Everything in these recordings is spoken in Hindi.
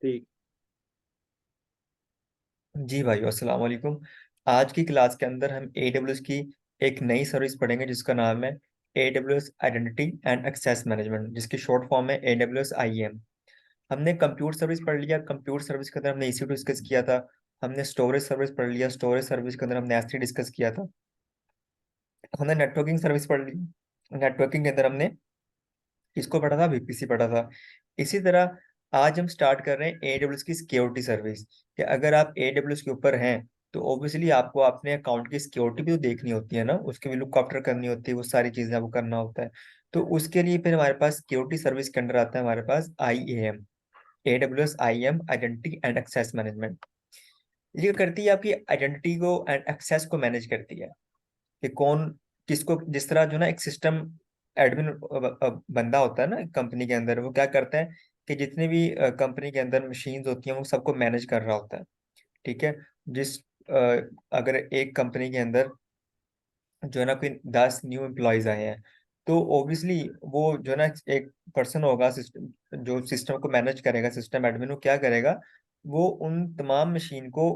ठीक। जी भाई अस्सलाम वालेकुम। आज की क्लास के अंदर हम AWS की एक नई सर्विस पढ़ेंगे जिसका नाम है AWS identity and access management, जिसकी शॉर्ट फॉर्म है AWS IAM। हमने कंप्यूट सर्विस पढ़ लिया। कंप्यूट सर्विस के अंदर हमने EC2 डिस्कस किया था। हमने स्टोरेज सर्विस पढ़ लिया। स्टोरेज सर्विस के अंदर हमने S3 डिस्कस किया था। हमने नेटवर्किंग सर्विस पढ़ ली। नेटवर्किंग के अंदर हमने इसको पढ़ा था, VPC पढ़ा था। इसी तरह आज हम स्टार्ट कर रहे हैं AWS की सिक्योरिटी सर्विस। कि अगर आप AWS के ऊपर हैं तो ऑब्वियसली आपको अपने अकाउंट की सिक्योरिटी भी तो देखनी होती है ना, उसके भी लुक आफ्टर करनी होती है, वो सारी चीजें आपको करना होता है। तो उसके लिए फिर हमारे पास सिक्योरिटी सर्विस के अंडर आता है हमारे पास IAM, AWS IAM identity and access management. ये करती है आपकी आइडेंटिटी को एंड एक्सेस को मैनेज करती है कि कौन किसको, जिस तरह जो ना एक सिस्टम एडमिन बंदा होता है ना कंपनी के अंदर, वो क्या करता है कि जितने भी कंपनी के अंदर मशीन्स होती हैं वो सबको मैनेज कर रहा होता है। ठीक है। जिस अ, अगर एक कंपनी के अंदर जो है ना कोई 10 न्यू एम्प्लॉयज आए हैं, तो ऑब्वियसली वो जो है ना एक पर्सन होगा सिस्टम, जो सिस्टम को मैनेज करेगा, सिस्टम एडमिन, वो क्या करेगा, वो उन तमाम मशीन को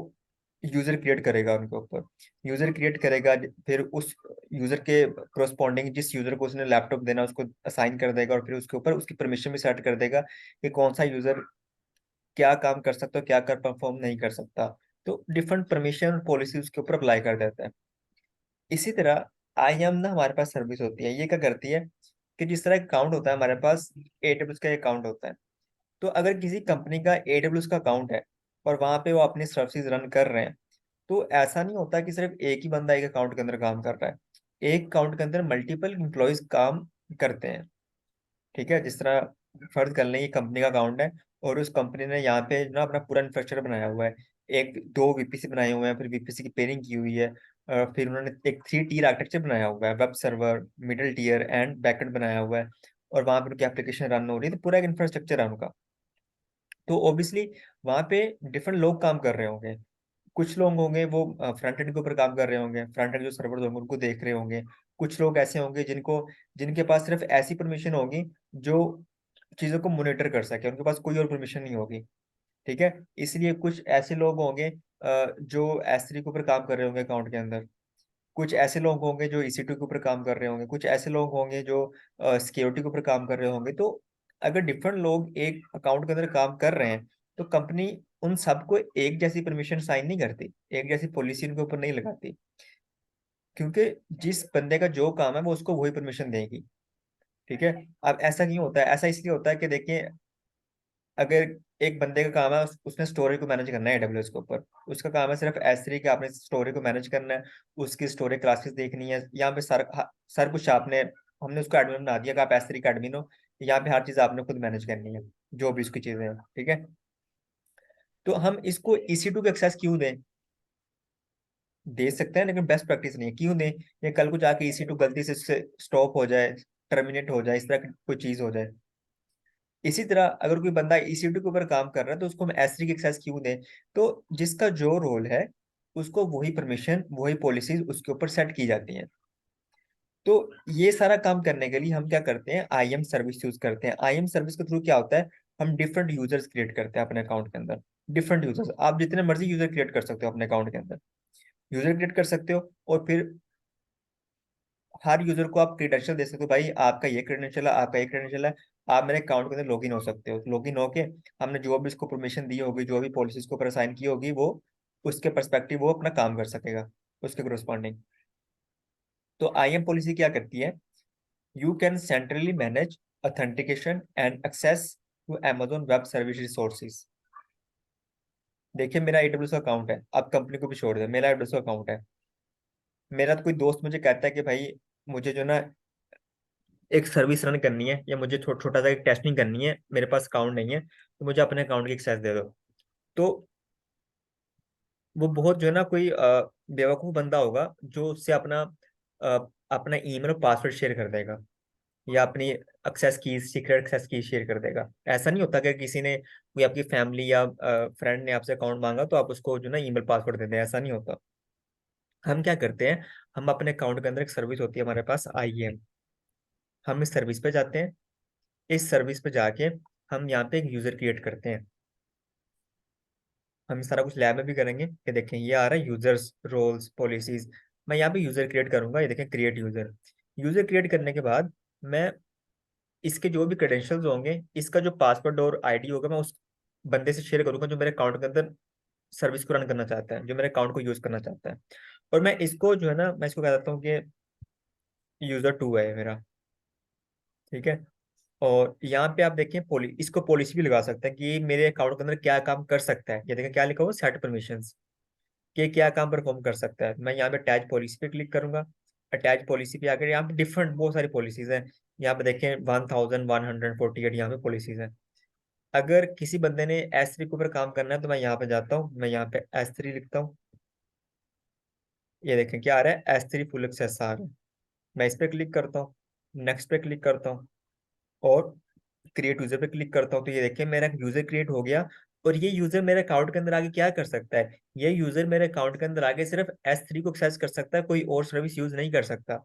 यूजर क्रिएट करेगा उनके ऊपर। यूजर क्रिएट करेगा, फिर उस यूजर के कोरस्पॉन्डिंग जिस यूजर को उसने लैपटॉप देना उसको असाइन कर देगा, और फिर उसके ऊपर उसकी परमिशन भी सेट कर देगा कि कौन सा यूजर क्या काम कर सकता है, क्या कर परफॉर्म नहीं कर सकता। तो डिफरेंट परमिशन और पॉलिसी उसके ऊपर अप्लाई कर देता है। इसी तरह IAM ना हमारे पास सर्विस होती है, ये क्या करती है कि जिस तरह अकाउंट होता है हमारे पास, AWS का अकाउंट होता है। तो अगर किसी कंपनी का AWS का अकाउंट है और वहां पे वो अपनी सर्विसेज रन कर रहे हैं, तो ऐसा नहीं होता कि सिर्फ एक ही बंदा एक अकाउंट के अंदर काम कर रहा है। एक अकाउंट के अंदर मल्टीपल एम्प्लॉयज काम करते हैं। ठीक है। जिस तरह फर्ज कर लें ये कंपनी का अकाउंट है और उस कंपनी ने यहाँ पे ना अपना पूरा इंफ्रास्ट्रक्चर बनाया हुआ है। एक दो VPC बनाए हुए हैं, फिर VPC की पेयरिंग की हुई है। फिर उन्होंने एक 3 टीयर आर्किटेक्चर बनाया हुआ है, web server, middle tier and backend बनाया हुआ है। और वहाँ पर उनकी एप्लीकेशन रन हो रही है, तो पूरा एक इंफ्रास्ट्रक्चर है उनका। तो ऑब्वियसली वहाँ पे डिफरेंट लोग काम कर रहे होंगे। कुछ लोग होंगे वो फ्रंट एंड के ऊपर काम कर रहे होंगे, फ्रंट एंड जो सर्वर होंगे उनको देख रहे होंगे। कुछ लोग ऐसे होंगे जिनके पास सिर्फ ऐसी परमिशन होगी जो चीजों को मॉनिटर कर सके, उनके पास कोई और परमिशन नहीं होगी। ठीक है। इसलिए कुछ ऐसे लोग होंगे जो S3 के ऊपर काम कर रहे होंगे अकाउंट के अंदर। कुछ ऐसे लोग होंगे जो EC2 के ऊपर काम कर रहे होंगे। कुछ ऐसे लोग होंगे जो सिक्योरिटी के ऊपर काम कर रहे होंगे। तो अगर डिफरेंट लोग एक अकाउंट के अंदर काम कर रहे हैं तो कंपनी उन सबको एक जैसी परमिशन साइन नहीं करती, एक जैसी पॉलिसी उनके ऊपर नहीं लगाती। क्योंकि जिस बंदे का जो काम है वो उसको वही परमिशन देगी। ठीक है। अब ऐसा क्यों होता है? ऐसा इसलिए होता है कि देखिए, अगर एक बंदे का काम है उसने स्टोरेज को मैनेज करना है AWS के ऊपर, उसका काम है सिर्फ S3 के आपने स्टोरेज को मैनेज करना है, उसकी स्टोरेज क्लासेस देखनी है। यहाँ पे सर कुछ आपने, हमने उसको एडमिन बना दिया कि आप S3 का एडमिन हो। यहाँ पे हर चीज आपने खुद मैनेज करनी है, जो भी उसकी चीजें हैं। ठीक है। तो हम इसको EC2 को एक्सेस क्यों दें? दे सकते हैं लेकिन बेस्ट प्रैक्टिस नहीं है। क्यों दें? ये कल को जाके EC2 गलती से स्टॉप हो जाए, टर्मिनेट हो जाए, इस तरह की कोई चीज हो जाए। इसी तरह अगर कोई बंदा EC2 के ऊपर काम कर रहा है तो उसको हम S3 की एक्सेस क्यों दें? तो जिसका जो रोल है उसको वही परमिशन, वही पॉलिसीज उसके ऊपर सेट की जाती हैं। तो ये सारा काम करने के लिए हम क्या करते हैं, IAM सर्विस यूज करते हैं। IAM सर्विस के थ्रू क्या होता है, हम डिफरेंट यूजर्स क्रिएट करते हैं अपने अकाउंट के अंदर। डिफरेंट यूजर्स, आप जितने मर्जी यूजर क्रिएट कर सकते हो अपने अकाउंट के अंदर। यूजर क्रिएट कर सकते हो और फिर हर यूजर को आप क्रेडेंशियल दे सकते हो, भाई आपका ये क्रेडेंशियल है, आपका ये क्रेडेंशियल है। आप मेरे अकाउंट के अंदर लॉगिन हो सकते हो। लॉगिन होके हमने जो भी इसको परमिशन दी होगी, जो भी पॉलिसीज को ऊपर असाइन की होगी, वो उसके पर्सपेक्टिव वो अपना काम कर सकेगा उसके कोरस्पॉन्डिंग। तो IAM पॉलिसी क्या करती है, you can centrally manage authentication and access to Amazon web service resources. देखिए मेरा AWS अकाउंट है, आप कंपनी को भी छोड़ दें, मेरा AWS अकाउंट है। मेरा तो कोई दोस्त मुझे कहता है कि भाई मुझे जो ना एक सर्विस रन करनी है या मुझे छोटा सा एक टेस्टिंग करनी है, मेरे पास अकाउंट नहीं है, तो मुझे अपने अकाउंट की एक्सेस दे दो। तो वो बहुत जो है ना कोई बेवकूफ बंदा होगा जो उससे अपना ईमेल और पासवर्ड शेयर कर देगा, या अपनी एक्सेस की, सीक्रेट एक्सेस की शेयर कर देगा। ऐसा नहीं होता कि किसी ने, कोई आपकी फैमिली या फ्रेंड ने आपसे अकाउंट मांगा तो आप उसको जो ना ईमेल पासवर्ड दे दें, ऐसा नहीं होता। हम क्या करते हैं, हम अपने अकाउंट के अंदर एक सर्विस होती है हमारे पास IAM। हम इस सर्विस पे जाते हैं। इस सर्विस पे जाके हम यहाँ पे एक यूजर क्रिएट करते हैं। हम सारा कुछ लैब में भी करेंगे। कि देखें ये आ रहा है यूजर्स रोल्स पॉलिसीज। मैं यहाँ पे यूजर क्रिएट करूंगा, ये देखें क्रिएट यूजर। यूजर क्रिएट करने के बाद मैं इसके जो भी क्रेडेंशियल्स होंगे, इसका जो पासवर्ड और आईडी होगा, मैं उस बंदे से शेयर करूंगा जो मेरे अकाउंट के अंदर सर्विस को रन करना चाहता है, जो मेरे अकाउंट को यूज करना चाहता है। और मैं इसको जो है ना, मैं इसको कह देता हूँ कि यूजर टू है मेरा। ठीक है। और यहाँ पे आप देखें इसको पॉलिसी भी लगा सकते हैं कि मेरे अकाउंट के अंदर क्या काम कर सकता है। ये देखें क्या लिखा हुआ, सेट परमिशंस, कि क्या काम परफॉर्म कर सकता है। मैं यहाँ पे अटैच पॉलिसी पे क्लिक करूंगा। अटैच पॉलिसी पे आकर यहाँ पे डिफरेंट बहुत सारी पॉलिसीज हैं। यहाँ पे देखें 1148 यहाँ पे पॉलिसीज हैं। अगर किसी बंदे ने S3 के ऊपर काम करना है तो मैं यहाँ पे जाता हूँ, मैं यहाँ पे S3 लिखता हूँ। ये देखें क्या आ रहा है, S3 फुल एक्सेस आ रहा है। मैं इस पे क्लिक करता हूँ, नेक्स्ट पे क्लिक करता हूँ, और क्रिएट यूजर पे क्लिक करता हूँ। तो ये देखिए मेरा यूजर क्रिएट हो गया। और ये यूजर मेरे अकाउंट के अंदर आगे क्या कर सकता है, ये यूजर मेरे अकाउंट के अंदर आगे सिर्फ S3 को एक्सेस कर सकता है, कोई और सर्विस यूज नहीं कर सकता।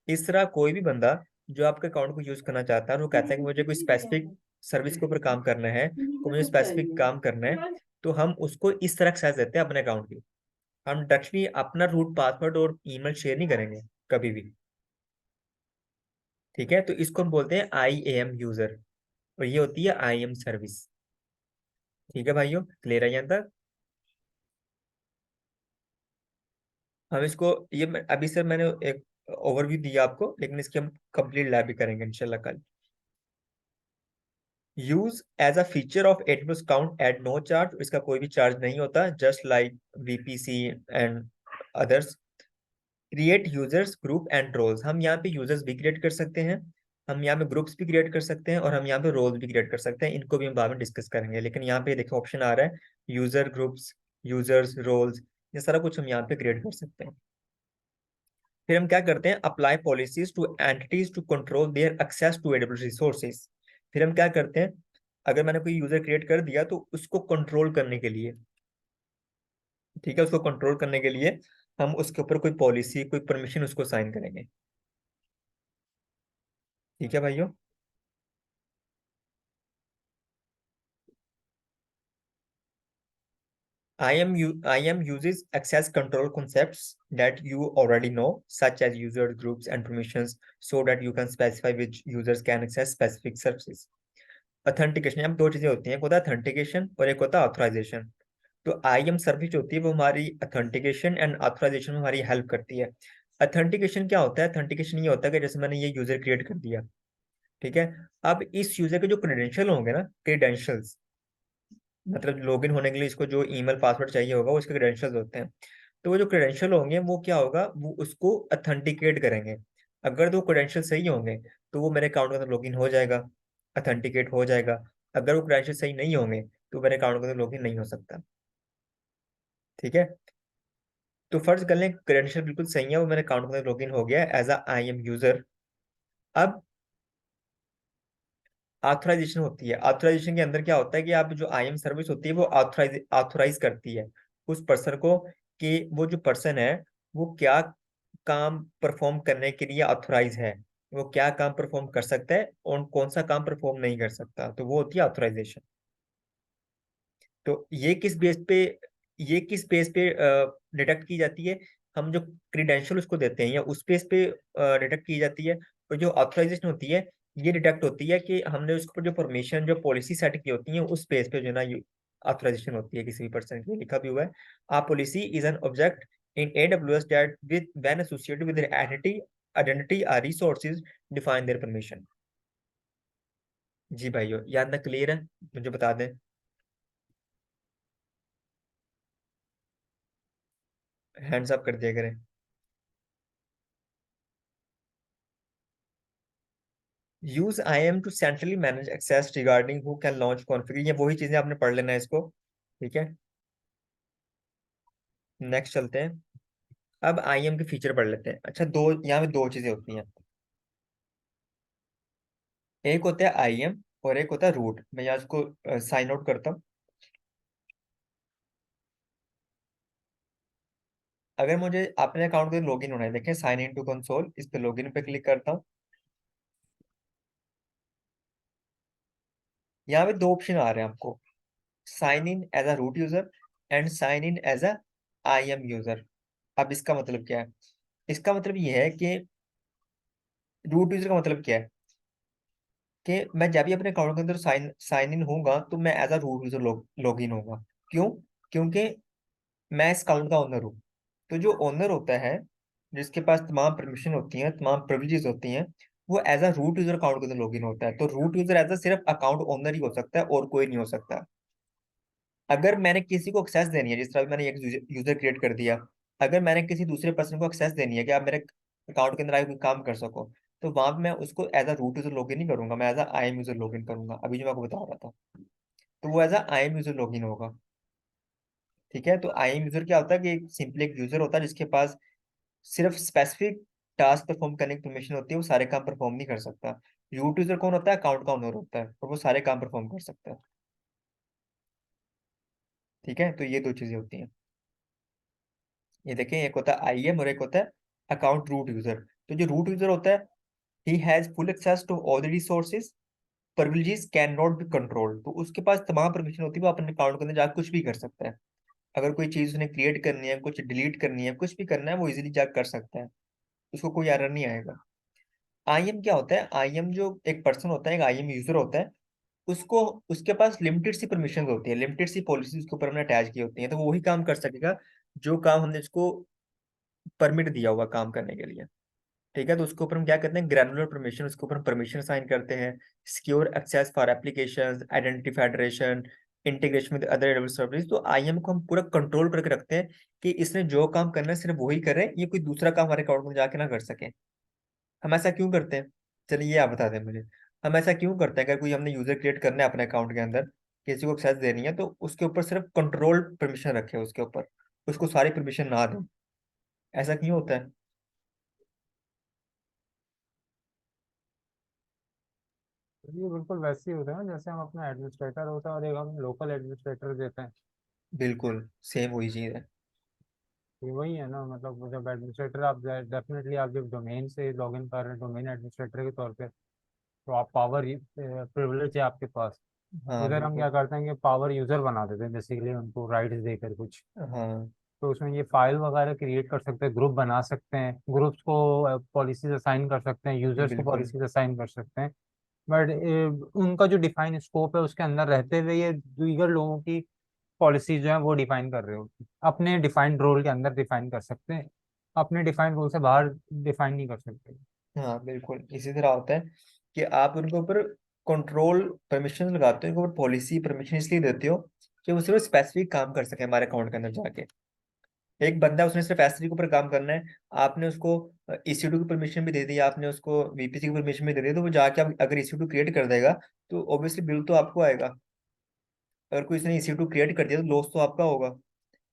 इस तरह कोई भी बंदा जो आपके अकाउंट को यूज करना चाहता है और वो कहता है कि मुझे कोई स्पेसिफिक सर्विस के ऊपर काम करना है, को मुझे स्पेसिफिक काम करना है, तो हम उसको इस तरह एक्सेस देते हैं अपने अकाउंट की। हम डायरेक्टली अपना रूट पासवर्ड और ईमेल शेयर नहीं करेंगे कभी भी। ठीक है, तो इसको हम बोलते हैं IAM यूजर, और ये होती है IAM सर्विस। ठीक है भाइयों, क्लियर है यहाँ तक। हम इसको अभी से मैंने एक ओवरव्यू दिया आपको, लेकिन इसकी हम कंप्लीट लैब भी करेंगे इंशाल्लाह कल। Use as a feature of AWS count at no charge, इसका कोई भी चार्ज नहीं होता, just like VPC and others. Create users group and roles, हम यहाँ पे यूजर्स भी क्रिएट कर सकते हैं, हम यहाँ पे ग्रुप्स भी क्रिएट कर सकते हैं, और हम यहाँ पे रोल्स भी क्रिएट कर सकते हैं। इनको भी हम बाद में डिस्कस करेंगे, लेकिन यहाँ पे देखो ऑप्शन आ रहा है यूजर ग्रुप्स, यूजर्स रोल्स, ये सारा कुछ हम यहाँ पे क्रिएट कर सकते हैं। फिर हम क्या करते हैं, apply policies to entities to control their access to AWS resources. फिर हम क्या करते हैं, अगर मैंने कोई यूजर क्रिएट कर दिया तो उसको कंट्रोल करने के लिए, ठीक है, उसको कंट्रोल करने के लिए हम उसके ऊपर कोई पॉलिसी कोई परमिशन उसको साइन करेंगे। ठीक है भाइयों। IAM uses access control concepts that you already know, such as user groups and permissions, so that you can specify which users can access specific services. Authentication, यहाँ पे दो चीजें होती हैं, एक होता है ऑथेंटिकेशन और एक होता है ऑथराइजेशन। तो IAM सर्विस जो होती है वो हमारी ऑथेंटिकेशन एंड ऑथराइजेशन में हमारी हेल्प करती है। ऑथेंटिकेशन क्या होता है, ऑथेंटिकेशन ये होता है कि जैसे मैंने ये यूजर क्रिएट कर दिया, ठीक है, अब इस यूजर के जो क्रेडेंशियल होंगे ना, क्रेडेंशियल्स, मतलब लॉगिन होने के लिए इसको जो ईमेल पासवर्ड चाहिए होगा वो इसके क्रेडेंशियल्स होते हैं। तो वो जो क्रेडेंशियल होंगे वो क्या होगा, वो उसको अथेंटिकेट करेंगे। अगर तो क्रेडेंशियल सही होंगे तो वो मेरे अकाउंट के अंदर लॉगिन हो जाएगा, अथेंटिकेट हो जाएगा। अगर वो क्रेडेंशियल सही नहीं होंगे तो मेरे अकाउंट के अंदर लॉगिन नहीं हो सकता। ठीक है, तो फर्ज कर लें क्रेडेंशियल बिल्कुल सही है, वो मेरे अकाउंट के अंदर लॉगिन हो गया एज अ IAM यूजर। अब ऑथराइजेशन होती है, ऑथराइजेशन के अंदर क्या होता है कि आप जो IAM सर्विस होती है वो ऑथराइज करती है उस पर्सन को, कि वो जो पर्सन है वो क्या काम परफॉर्म करने के लिए ऑथराइज है, वो क्या काम परफॉर्म कर सकता है और कौन सा काम परफॉर्म नहीं कर सकता, तो वो होती है ऑथराइजेशन। तो ये किस बेस पे डिटेक्ट की जाती है, हम जो क्रीडेंशियल उसको देते हैं या उस बेस पे डिटेक्ट की जाती है। और जो ऑथराइजेशन होती है ये डिटेक्ट होती है कि हमने उसको जो परमिशन जो पॉलिसी सेट की होती है उस बेस पे जो है ना ऑथराइजेशन होती है किसी भी पर्सन की, लिखा भी हुआ है। A policy is an object in AWS that with when associated with identity or resources define their permission. जी भाइयों, याद ना क्लियर है, मुझे बता दें। हैंड्स अप कर दिया करें। Use IAM to centrally manage access regarding who can launch configure, ये वही चीजें आपने पढ़ लेना है इसको। ठीक है, नेक्स्ट चलते हैं। अब IAM के फीचर पढ़ लेते हैं। अच्छा, दो यहाँ पे दो चीजें होती हैं, एक होता है IAM और एक होता है रूट। मैं यहाँ इसको साइन आउट करता हूँ। अगर मुझे अपने अकाउंट में लॉगिन होना है, देखें साइन इन टू कंसोल, इस पे लॉगिन पे क्लिक करता हूँ। यहाँ पे दो ऑप्शन आ रहे हैं आपको, sign in as a root user and sign in as a IAM user. अब इसका मतलब क्या है? इसका मतलब ये है कि रूट यूजर का मतलब क्या है कि मैं जब भी अपने अकाउंट के अंदर साइन साइन इन होऊंगा तो मैं as a root user log in होगा। क्यों? क्योंकि मैं इस अकाउंट का ओनर हूँ। तो जो ओनर होता है, जिसके पास तमाम परमिशन होती हैं, तमाम प्रिविलेजेस होती हैं, वो as a root user account के अंदर लॉग इन होता है। तो रूट यूजर एज अ सिर्फ अकाउंट ओनर ही हो सकता है और कोई नहीं हो सकता। अगर मैंने किसी को एक्सेस देनी है, जिस तरह मैंने एक यूजर क्रिएट कर दिया, अगर मैंने किसी दूसरे पर्सन को एक्सेस देनी है कि आप मेरे अकाउंट के अंदर आके कोई काम कर सको, तो वहां पे मैं उसको as a root user login नहीं करूंगा, मैं as a IAM user login करूंगा, अभी जो मैं आपको बता रहा था। तो वो as a IAM user login होगा। ठीक है, तो आई एम यूजर क्या होता है कि सिंपली एक यूजर होता है जिसके पास सिर्फ स्पेसिफिक टास्क परफॉर्म करने की परमिशन होती है, वो सारे काम परफॉर्म नहीं कर सकता। रूट यूजर कौन होता है? अकाउंट का ओनर होता है और वो सारे काम परफॉर्म कर सकता है। ठीक है, तो ये दो चीजें होती हैं। ये देखें, एक होता है आईएम और एक होता है अकाउंट रूट यूजर। तो जो रूट यूजर होता है, he has full access to all the resources, privileges can not be controlled. तो उसके पास तमाम परमिशन होती है, वो अपने अकाउंट के अंदर जाकर कुछ भी कर सकता है। अगर कोई चीज उसने क्रिएट करनी है, कुछ डिलीट करनी है, कुछ भी करना है, वो इजीली जाकर कर सकता है। उसको कोई एरर नहीं आएगा। आईएम क्या होता है? आईएम जो एक पर्सन होता है, एक आईएम यूजर होता है, उसको उसके पास लिमिटेड सी परमिशन होती है, लिमिटेड सी पॉलिसी उसके ऊपर हमने अटैच की होती है, तो वो वही काम कर सकेगा जो काम हमने इसको परमिट दिया हुआ काम करने के लिए। ठीक है, तो उसके ऊपर हम क्या करते हैं? ग्रैनुलर परमिशन, उसके ऊपर हम परमिशन साइन करते हैं। Secure access for applications, identity federation, integration with other AWS service. तो आईएम को हम पूरा कंट्रोल करके रखते हैं कि इसने जो काम करना है सिर्फ वही करे, ये कोई दूसरा काम हमारे अकाउंट में जाके ना कर सके। हम ऐसा क्यों करते हैं? चलिए ये आप बता दें मुझे। हम ऐसा क्यों करते हैं? अगर कोई हमने यूजर क्रिएट करना है अपने अकाउंट के अंदर, किसी को एक्सेस देनी है, तो उसके ऊपर सिर्फ कंट्रोल परमिशन रखे उसके ऊपर, उसको सारी परमिशन ना दें। ऐसा क्यों होता है? ये बिल्कुल वैसे ही होता है ना, जैसे हम अपना एडमिनिस्ट्रेटर होता है और एक हम लोकल एडमिनिस्ट्रेटर देते हैं। बिल्कुल सेम वही चीज है। ये वही है ना, मतलब जब एडमिनिस्ट्रेटर आप डेफिनेटली आप जब डोमेन से लॉगिन कर रहे हैं डोमेन एडमिनिस्ट्रेटर के तौर पे, तो आप पावर प्रिविलेज है आपके पास। हाँ इधर हम क्या बिल्कुल। करते हैं कि पावर यूजर बना देते हैं, बेसिकली उनको राइट्स देकर कुछ। हाँ तो उसमें ये फाइल वगैरह क्रिएट कर सकते हैं, ग्रुप बना सकते हैं, ग्रुप्स को पॉलिसीज असाइन कर सकते हैं, यूजर्स को बिल्कुल। पॉलिसीज असाइन कर सकते हैं। बट उनका जो डिफाइन स्कोप है उसके अंदर रहते हुए ये दीगर लोगों की पॉलिसी जो है वो डिफाइन कर रहे हो, अपने डिफाइंड रोल के अंदर डिफाइन कर सकते हैं, अपने डिफाइंड रोल से बाहर डिफाइन नहीं कर सकते। हाँ बिल्कुल इसी तरह होता है कि आप उनके ऊपर कंट्रोल परमिशन लगाते हो, उनके ऊपर पॉलिसी परमिशन इसलिए देते हो कि वो सिर्फ स्पेसिफिक काम कर सके हमारे अकाउंट के अंदर जाके। एक बंदा, उसने सिर्फ एस3 के ऊपर काम करना है, आपने उसको EC2 की परमिशन भी दे दी, आपने उसको VPC की परमिशन भी दे दी, तो वो जाके अगर EC2 क्रिएट कर देगा तो ऑब्वियसली बिल तो आपको आएगा। अगर कोई इसने EC2 क्रिएट कर दिया तो लॉस तो आपका होगा।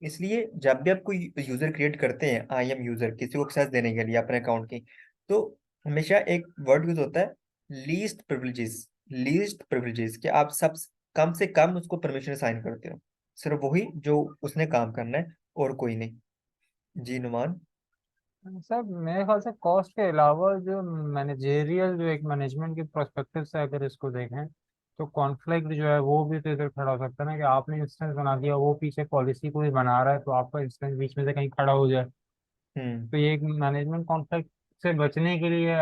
इसलिए जब भी आप कोई यूजर क्रिएट करते हैं, IM यूजर, किसी को एक्सेस देने के लिए अपने अकाउंट की, तो हमेशा एक वर्ड यूज होता है, लीस्ट प्रिविलेजेस। लीस्ट प्रिविलेजेस कि आप सब कम से कम उसको परमिशन साइन करते हो, सिर्फ वही जो उसने काम करना है और कोई नहीं। जी नुमान। सर मेरे ख्याल से कॉस्ट के अलावा जो मैनेजेरियल, जो एक मैनेजमेंट के प्रोस्पेक्टिव से अगर इसको देखें, तो कॉन्फ्लिक्ट जो है वो भी तो इधर खड़ा हो सकता है ना, कि आपने इंस्टेंस बना दिया, वो पीछे पॉलिसी कोई बना रहा है, तो आपका इंस्टेंस बीच में से कहीं खड़ा हो जाए। हम्म। तो ये एक मैनेजमेंट कॉन्फ्लिक्ट से बचने के लिए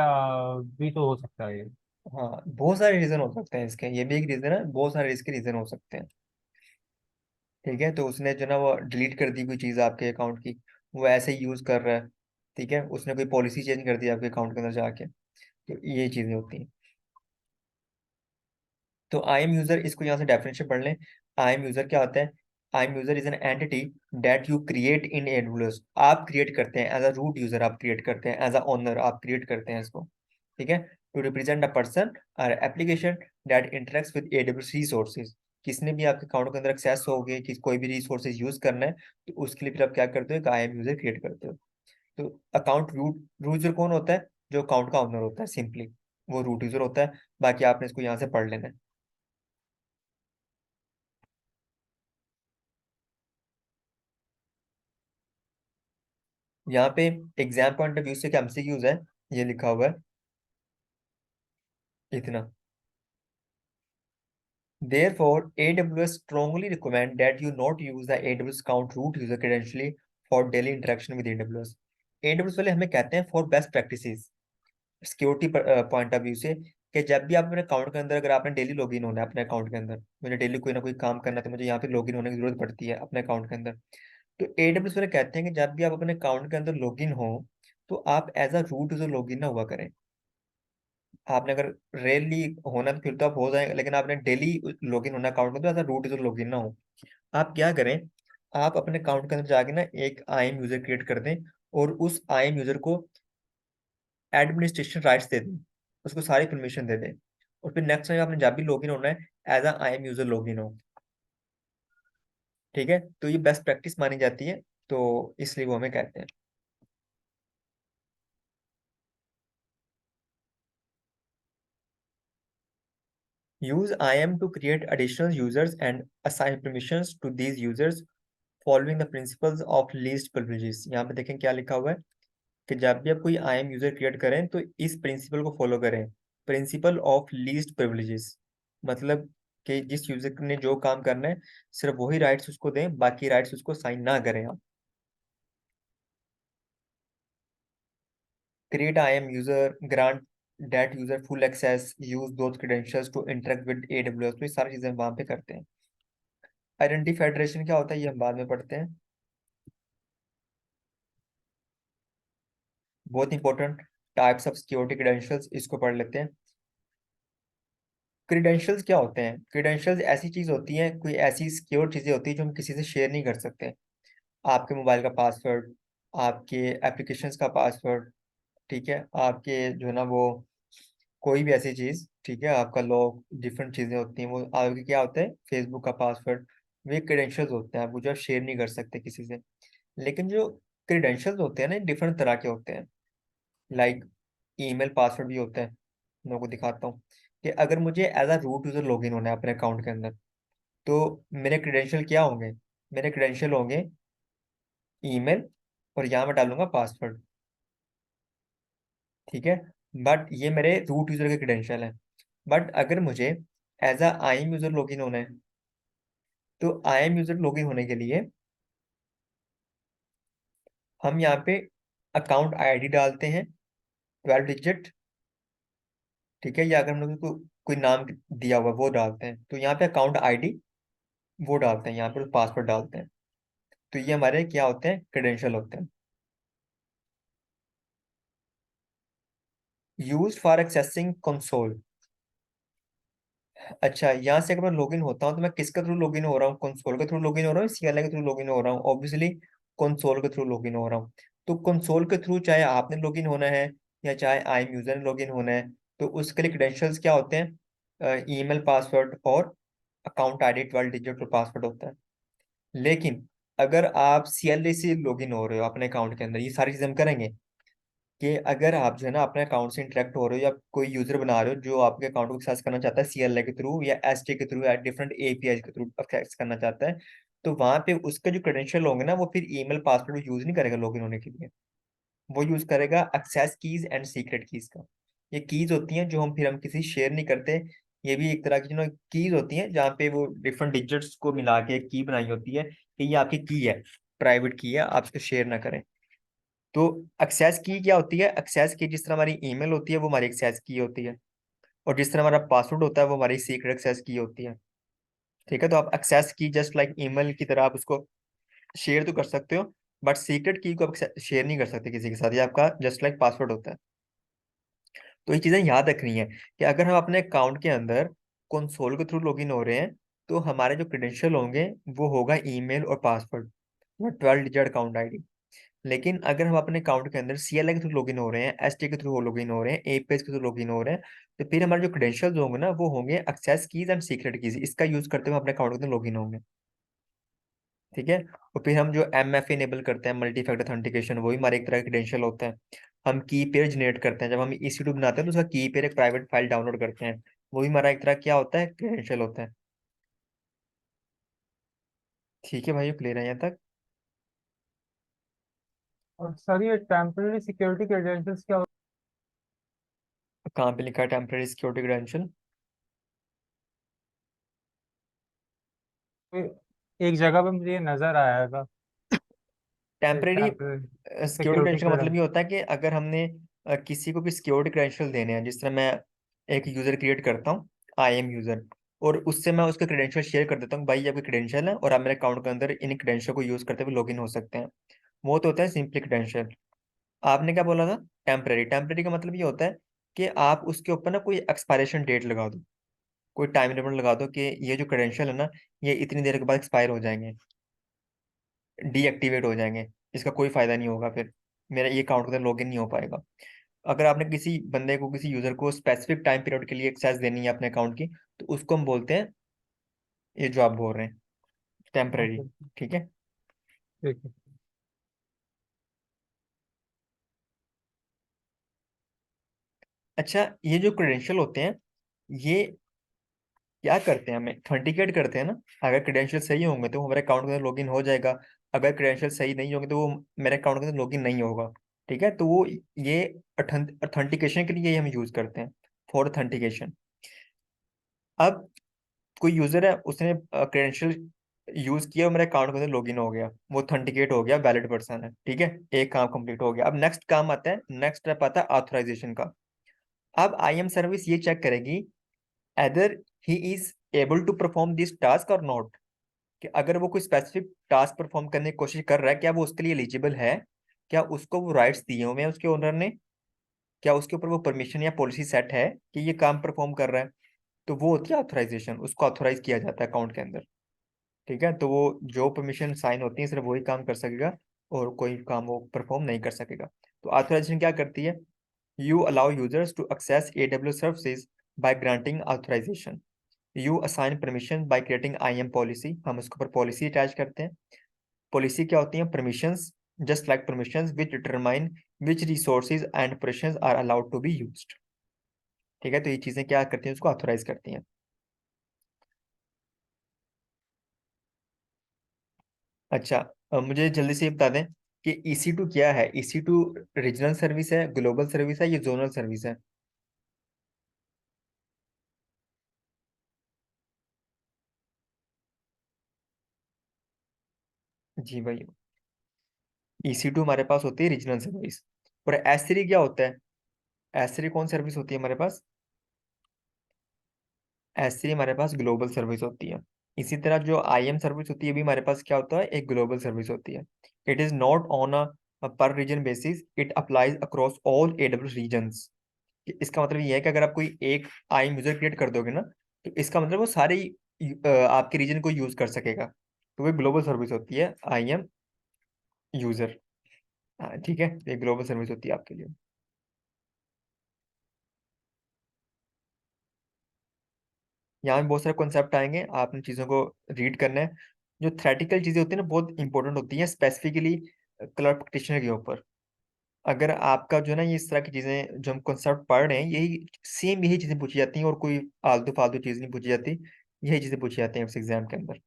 भी तो हो सकता है ये। हाँ बहुत सारे रीजन हो सकते हैं इसके, ये भी एक रीजन है, बहुत सारे इसके रीजन हो सकते हैं। ठीक है, तो उसने जो ना वो डिलीट कर दी कोई चीज़ आपके अकाउंट की, वो ऐसे ही यूज कर रहा है। ठीक है, उसने कोई पॉलिसी चेंज कर दी आपके अकाउंट के अंदर जाके, तो ये चीजें होती हैं। तो आई एम यूजर, इसको यहाँ से डेफिनेशन पढ़ लें। आई एम यूजर क्या होता है? I am user is an entity that you create in AWS। आप क्रिएट करते हैं एज अ रूट यूजर, आप क्रिएट करते हैं एज अ ओनर, आप क्रिएट करते हैं इसको। ठीक है, टू रिप्रेजेंट अ पर्सन और application that interacts with AWS resources. किसने भी आपके अकाउंट के अंदर एक्सेस हो गए, किस कोई भी रिसोर्सेज यूज करना है, तो उसके लिए फिर आप क्या करते हो? एक आई एम यूजर क्रिएट करते हो। तो अकाउंट रूट यूजर कौन होता है? जो अकाउंट का ओनर होता है, सिंपली वो रूट यूजर होता है। बाकी आपने इसको यहाँ से पढ़ लेना है। यहाँ पे एग्जाम पॉइंट ऑफ व्यू से क्या MCQs है, ये लिखा हुआ है इतना। Therefore, AWS strongly recommend that you not use the AWS account root user credentially for daily interaction with AWS. AWS वाले हमें कहते हैं for best practices security point of view से, कि जब भी आप अपने अकाउंट के अंदर, अगर आपने डेली लॉगिन होना है अपने अकाउंट के अंदर, मुझे डेली कोई ना कोई काम करना है तो मुझे यहाँ पे लॉगिन होने की जरूरत पड़ती है अपने अकाउंट के अंदर। तो AWS वाले कहते हैं कि जब भी आप अपने अकाउंट के अंदर लॉगिन हो तो आप as a root user login ना हुआ करें। आपने अगर रेयरली होना तो फिर तो आप हो जाएंगे, लेकिन आपने डेली लॉगिन होना अकाउंट में तो ऐसा रूट यूजर लॉगिन ना हो। आप क्या करें, आप अपने अकाउंट के अंदर जाके ना एक IAM यूजर क्रिएट कर दें और उस IAM यूजर को एडमिनिस्ट्रेशन राइट्स दे दें, उसको सारी परमिशन दे दें, और फिर नेक्स्ट टाइम आपने जब भी लॉगिन होना है as a IAM user login हो। ठीक है, तो ये बेस्ट प्रैक्टिस मानी जाती है, तो इसलिए वो हमें कहते हैं। Use IAM to create additional users and assign permissions to these users following the principles of least privileges. यहाँ पे देखें क्या लिखा हुआ है कि जब भी आप कोई IAM यूजर क्रिएट करें तो इस प्रिंसिपल को फॉलो करें, प्रिंसिपल ऑफ लीस्ट प्रिविलेजेस। मतलब कि जिस यूजर ने जो काम करना है सिर्फ वही राइट्स उसको दें, बाकी राइट्स उसको साइन ना करें आप। Create IAM user, grant that user full access, use those credentials to interact with AWS। तो ये सारी चीजें हम वहां पे करते हैं। आइडेंटिटी फेडरेशन क्या होता है ये हम बाद में पढ़ते हैं। बहुत important, types of security credentials, इसको पढ़ लेते हैं। क्रीडेंशियल्स क्या होते हैं? क्रीडेंशियल्स ऐसी चीज होती हैं, कोई ऐसी सिक्योर चीजें होती हैं जो हम किसी से शेयर नहीं कर सकते। आपके मोबाइल का पासवर्ड, आपके एप्लीकेशंस का पासवर्ड, ठीक है, आपके जो है ना वो कोई भी ऐसी चीज, ठीक है, आपका लॉग, डिफरेंट चीजें होती हैं वो आपके क्या होता है, फेसबुक का पासवर्ड, वे क्रीडेंशियल्स होते हैं, आप वो जो शेयर नहीं कर सकते किसी से। लेकिन जो क्रीडेंशियल्स होते हैं ना डिफरेंट तरह के होते हैं। लाइक ईमेल पासवर्ड भी होता है, मैं आपको दिखाता हूँ कि अगर मुझे as a root user login होना है अपने अकाउंट के अंदर, तो मेरे क्रेडेंशियल क्या होंगे? मेरे क्रेडेंशियल होंगे ईमेल, और यहाँ मैं डालूंगा पासवर्ड, ठीक है। बट ये मेरे रूट यूजर के क्रेडेंशियल हैं। बट अगर मुझे as a IAM user login होना है, तो IAM यूजर लॉगिन होने के लिए हम यहाँ पे अकाउंट ID डालते हैं, 12 डिजिट, ठीक है, या अगर हम लोग को कोई नाम दिया हुआ वो डालते हैं, तो यहाँ पे अकाउंट ID वो डालते हैं, यहाँ पर पासवर्ड डालते हैं। तो ये हमारे क्या होते हैं, क्रेडेंशियल होते हैं। Use for accessing console. अच्छा, यहाँ से अगर मैं लॉगिन होता हूँ तो मैं किसके थ्रू लॉगिन हो रहा हूँ? कंसोल के थ्रू लॉगिन हो रहा हूँ, CLI के थ्रू लॉगिन हो रहा हूँ? ऑब्वियसली कंसोल के थ्रू लॉगिन हो रहा हूँ। तो कंसोल के थ्रू चाहे आपने लॉगिन होना है या चाहे IAM यूजर ने लॉगिन होना है, तो उसके लिए क्रेडेंशियल्स क्या होते हैं? ईमेल पासवर्ड और अकाउंट ID 12 डिजिट और पासवर्ड होता है। लेकिन अगर आप CLI से लॉगिन हो रहे हो अपने अकाउंट के अंदर, ये सारी चीजें हम करेंगे कि अगर आप जो है ना अपने अकाउंट से इंटरेक्ट हो रहे हो या कोई यूजर बना रहे हो जो आपके अकाउंट को एक्सेस करना चाहता है CLI के थ्रू या ST के थ्रू या डिफरेंट API के थ्रू एक्सेस करना चाहता है, तो वहां पे उसके जो क्रेडेंशियल होंगे ना वो फिर ईमेल पासवर्ड यूज नहीं करेगा लॉगिन होने के लिए। वो यूज करेगा access keys and secret keys का। ये कीज होती हैं जो हम किसी शेयर नहीं करते। ये भी एक तरह की जो कीज होती हैं जहाँ पे वो डिफरेंट डिजिट्स को मिला के एक की बनाई होती है कि ये आपकी की है, प्राइवेट की है, आप इसको शेयर ना करें। तो एक्सेस की क्या होती है? एक्सेस की जिस तरह हमारी ईमेल होती है वो हमारी एक्सेस की होती है, और जिस तरह हमारा पासवर्ड होता है वो हमारी सीक्रेट एक्सेस की होती है। ठीक है, तो आप एक्सेस की जस्ट लाइक ईमेल की तरह आप उसको शेयर तो कर सकते हो, बट सीक्रेट की को आप शेयर नहीं कर सकते किसी के साथ, ये आपका जस्ट लाइक पासवर्ड होता है। तो ये चीजें याद रखनी है कि अगर हम अपने अकाउंट के अंदर कंसोल के थ्रू लॉगिन हो रहे हैं, तो हमारे जो क्रेडेंशियल होंगे वो होगा ईमेल और पासवर्ड, 12 डिजिट अकाउंट ID। लेकिन अगर हम अपने अकाउंट के अंदर CLI के थ्रू लॉगिन हो रहे हैं, ST के थ्रू लॉगिन हो रहे हैं, API के थ्रू लॉगिन हो रहे हैं, तो फिर हमारे जो क्रेडेंशियल्स होंगे ना वो होंगे access keys and secret keys, इसका यूज करते हुए अपने अकाउंट के अंदर लॉगिन होंगे। ठीक है, और फिर हम जो MFA इनेबल करते हैं, मल्टी फैक्टर ऑथेंटिकेशन, वही हमारे एक तरह का क्रेडेंशियल होता है। हम की पेयर जनरेट करते हैं, जब हम EC2 बनाते हैं तो उसका की पेयर एक प्राइवेट फाइल डाउनलोड करते हैं, वही हमारा एक तरह क्या होता है, क्रेडेंशियल होता है। ठीक है भाई, क्लियर है यहाँ तक? और सर ये टेम्पररी सिक्योरिटी क्रेडेंशियल्स क्या कहाँ पे लिखा है टेम्पररी सिक्योरिटी क्रेडेंशियल? एक जगह पे मुझे ये नजर आया था कि temporary temporary security security credential का मतलब क्लियरेंस। ये होता है कि अगर हमने किसी को भी सिक्योरिटी क्रेडेंशियल देने हैं, जिस तरह मैं एक यूजर क्रिएट करता हूँ, आई एम यूजर, और उससे मैं उसके क्रेडेंशियल शेयर कर देता हूँ, भाई ये आपके क्रेडेंशियल है और आप मेरे अकाउंट के अंदर इन क्रेडेंशियल को यूज करते हुए लॉगिन हो सकते हैं। वो तो होता है सिंपली क्रेडेंशियल। आपने क्या बोला था? टेम्परेरी। टेम्परेरी का मतलब ये होता है कि आप उसके ऊपर ना कोई एक्सपायरेशन डेट लगा दो, कोई टाइम लिमिट लगा दो कि ये जो क्रेडेंशियल है ना, ये इतनी देर के बाद एक्सपायर हो जाएंगे, डीएक्टिवेट हो जाएंगे, इसका कोई फायदा नहीं होगा, फिर मेरा ये अकाउंट के अंदर लॉगिन नहीं हो पाएगा। अगर आपने किसी बंदे को, किसी यूजर को स्पेसिफिक टाइम पीरियड के लिए एक्सेस देनी है अपने अकाउंट की, तो उसको हम बोलते हैं ये जो आप बोल रहे हैं, टेम्परेरी। ओके। ठीक है। ठीक है। अच्छा, ये जो क्रेडेंशियल होते हैं, ये क्या करते हैं? हमें ऑथेंटिकेट करते हैं ना। अगर क्रेडेंशियल सही होंगे तो वो हमारे अकाउंट के अंदर लॉगिन हो जाएगा, अगर क्रेडेंशियल सही नहीं होंगे तो वो मेरे अकाउंट के अंदर लॉगिन नहीं होगा। ठीक है, तो वो ये ऑथेंटिकेशन के लिए हम यूज करते हैं, फॉर ऑथेंटिकेशन। अब कोई यूजर है, उसने क्रेडेंशियल यूज किया और मेरे अकाउंट के अंदर लॉगिन हो गया, वो ऑथेंटिकेट हो गया, वैलिड पर्सन है। ठीक है, एक काम कंप्लीट हो गया। अब नेक्स्ट काम आता है, नेक्स्ट स्टेप आता है ऑथराइजेशन का। अब आईएम सर्विस ये चेक करेगी either he is able to perform this task or not, कि अगर वो कोई स्पेसिफिक टास्क परफॉर्म करने की कोशिश कर रहा है, क्या वो उसके लिए एलिजिबल है, क्या उसको वो राइट्स दिए हुए हैं उसके ओनर ने, क्या उसके ऊपर वो परमिशन या पॉलिसी सेट है कि ये काम परफॉर्म कर रहा है। तो वो होती है ऑथराइजेशन, उसको ऑथराइज किया जाता है अकाउंट के अंदर। ठीक है, तो वो जो परमिशन साइन होती है सिर्फ वही काम कर सकेगा, और कोई काम वो परफॉर्म नहीं कर सकेगा। तो ऑथराइजेशन क्या करती है? You allow users to access AWS services by granting authorization. You assign permission by creating IAM policy. हम उसके ऊपर पॉलिसी अटैच करते हैं। पॉलिसी क्या होती है? Permissions, just like permissions which determine which resources and operations are allowed to be used. ठीक है, तो ये चीजें क्या करती हैं? उसको ऑथराइज करती हैं। अच्छा, मुझे जल्दी से ये बता दें कि EC2 क्या है? EC2 रीजनल सर्विस है, ग्लोबल सर्विस है, ये जोनल सर्विस है? जी भाई, EC2 हमारे पास होती है रीजनल सर्विस। और S3 क्या होता है? S3 कौन सर्विस होती है हमारे पास? S3 हमारे पास ग्लोबल सर्विस होती है। इसी तरह जो IAM सर्विस होती है भी हमारे पास क्या होता है? एक ग्लोबल सर्विस होती है। It is not on a per region basis, it applies across all AWS regions. इसका मतलब ये है कि अगर आप कोई एक IAM यूजर क्रिएट कर दोगे ना, तो इसका मतलब वो सारे आपके रीजन को यूज कर सकेगा। तो वो ग्लोबल सर्विस होती है IAM यूजर। हाँ ठीक है, ये ग्लोबल सर्विस होती है आपके लिए। यहाँ में बहुत सारे कॉन्सेप्ट आएंगे, आपने चीज़ों को रीड करना है। जो थ्रेटिकल चीज़ें होती हैं ना, बहुत इंपॉर्टेंट होती हैं, स्पेसिफिकली क्लाउड प्रैक्टिशनर के ऊपर। अगर आपका जो है ना, ये इस तरह की चीज़ें जो हम कॉन्सेप्ट पढ़ रहे हैं, यही सेम यही चीज़ें पूछी जाती हैं, और कोई आलतू फालतू चीज़ नहीं पूछी जाती। यही चीज़ें पूछी जाती हैं इस एग्जाम के अंदर।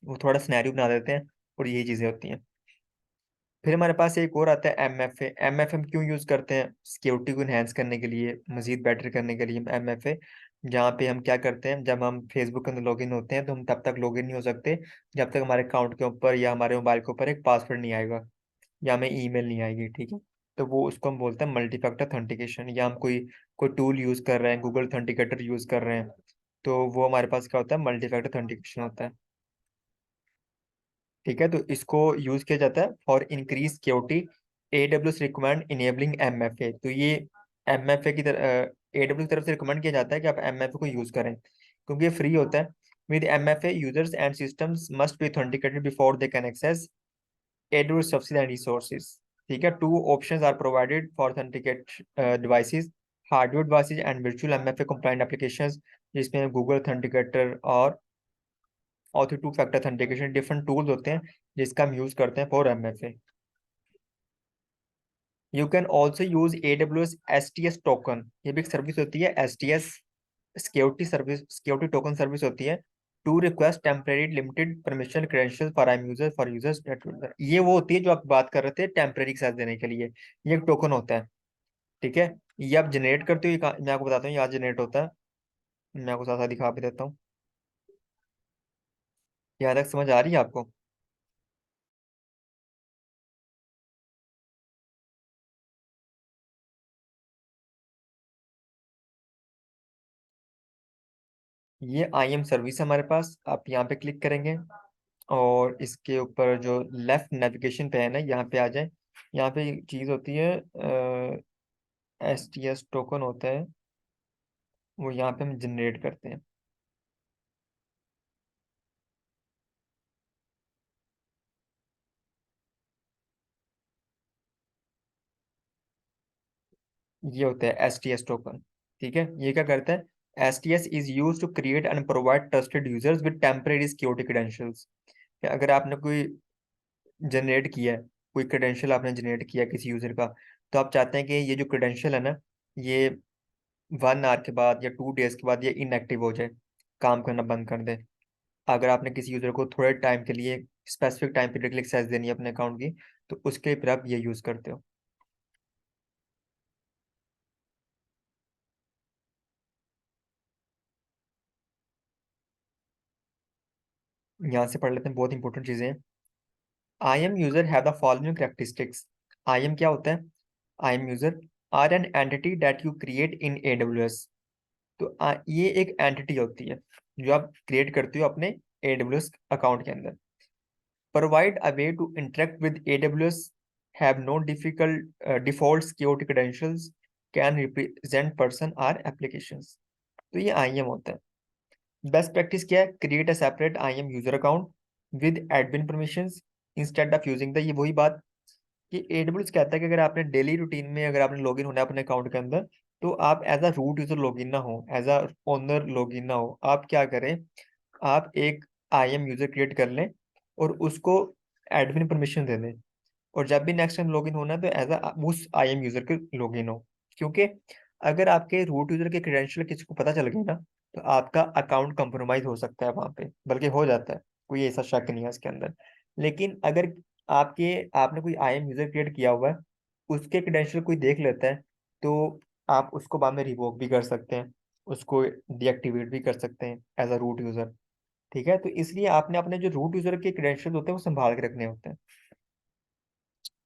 वो थोड़ा सिनेरियो बना देते हैं, और यही चीज़ें होती हैं। फिर हमारे पास एक और आता है MFA। MFA हम क्यों यूज़ करते हैं? सिक्योरिटी को इन्हेंस करने के लिए, मजीद बेटर करने के लिए। MFA जहाँ पे हम क्या करते हैं, जब हम फेसबुक के अंदर लॉगिन होते हैं, तो हम तब तक लॉगिन नहीं हो सकते जब तक हमारे अकाउंट के ऊपर या हमारे मोबाइल के ऊपर एक पासवर्ड नहीं आएगा, या हमें ईमेल नहीं आएगी। ठीक है, तो वो उसको हम बोलते हैं मल्टी फैक्टर ऑथेंटिकेशन। या हम कोई कोई टूल यूज़ कर रहे हैं, गूगल ऑथेंटिकेटर यूज़ कर रहे हैं, तो वो हमारे पास क्या होता है? मल्टी फैक्टर ऑथेंटिकेशन होता है। ठीक है, तो इसको यूज किया जाता है for increase security. AWS recommend enabling MFA। तो ये MFA की तरह AWS की तरफ से रिकमेंड किया जाता है कि आप MFA को यूज करें, क्योंकि ये फ्री होता है। With MFA users and systems must be authenticated before they can access AWS services and resources. ठीक है, two options are provided for authenticate devices, hardware devices and virtual MFA compliant applications, जिसमें गूगल ऑथेंटिकेटर और other two factor authentication different tools होते हैं जिसका हम यूज करते हैं for MFA। You can also use AWS STS token. ये भी एक सर्विस होती है, STS security service, security token service होती है। To request temporary limited permission credential for IAM user for users. ये वो होती है जो आप बात कर रहे थे टेम्परेरी एक्सेस देने के लिए, ये एक टोकन होता है। ठीक है, ये आप जनरेट करते हो, मैं आपको बताता हूँ यहाँ जनरेट होता है। मैं आपको साथ साथ दिखा भी देता हूँ। यहाँ तक समझ आ रही है आपको? ये IAM सर्विस है हमारे पास। आप यहाँ पे क्लिक करेंगे और इसके ऊपर जो लेफ्ट नेविगेशन पे है ना, यहाँ पे आ जाए। यहाँ पे एक चीज होती है, STS टोकन होता है, वो यहाँ पे हम जनरेट करते हैं। ये होता है STS टोकन। ठीक है, ये क्या करता है? STS is use to create and provide trusted users with temporary security credentials. अगर आपने कोई जनरेट किया है, कोई क्रेडेंशियल आपने जनरेट किया है किसी यूजर का, तो आप चाहते हैं कि ये जो क्रेडेंशियल है ना, ये 1 आवर के बाद या 2 डेज के बाद ये इनएक्टिव हो जाए, काम करना बंद कर दे। अगर आपने किसी यूजर को थोड़े टाइम के लिए, स्पेसिफिक टाइम पीरियड के लिए एक्सेस देनी है अपने अकाउंट की, तो उसके लिए फिर आप ये यूज करते हो। यहाँ से पढ़ लेते हैं, बहुत इंपॉर्टेंट चीजें हैं। IAM user have the following characteristics. IAM क्या होता है? IAM user are an entity that you create in AWS। तो ये एक एंटिटी होती है जो आप क्रिएट करते हो अपने AWS अकाउंट के अंदर। Provide a way to interact with AWS, have no difficult default security credentials, can represent person or applications। तो ये IAM होता है। बेस्ट प्रैक्टिस क्या है? Create a separate IAM user account with admin permissions instead of using the, ये वही बात कि AWS कहता है कि अगर आपने डेली रूटीन में, अगर आपने लॉगिन होना है अपने अकाउंट के अंदर, तो आप as a root user login ना हो, एज अ ओनर लॉगिन ना हो। आप क्या करें? आप एक IAM यूजर क्रिएट कर लें और उसको एडमिन परमिशन दे दें, और जब भी नेक्स्ट टाइम लॉगिन होना है तो एज अ उस IAM यूजर के लॉगिन हो। क्योंकि अगर आपके रूट यूजर के क्रेडेंशियल किसी को पता चल गया ना, तो आपका अकाउंट कंप्रोमाइज हो सकता है वहां पे, बल्कि हो जाता है, कोई ऐसा शक नहीं है इसके अंदर। लेकिन अगर आपके आपने कोई IAM यूजर क्रिएट किया हुआ है, उसके क्रेडेंशियल कोई देख लेता है, तो आप उसको बाद में रिवोक भी कर सकते हैं, उसको डीएक्टिवेट भी कर सकते हैं एज अ रूट यूजर। ठीक है, तो इसलिए आपने अपने जो रूट यूजर के क्रेडेंशियल होते हैं वो संभाल के रखने होते हैं।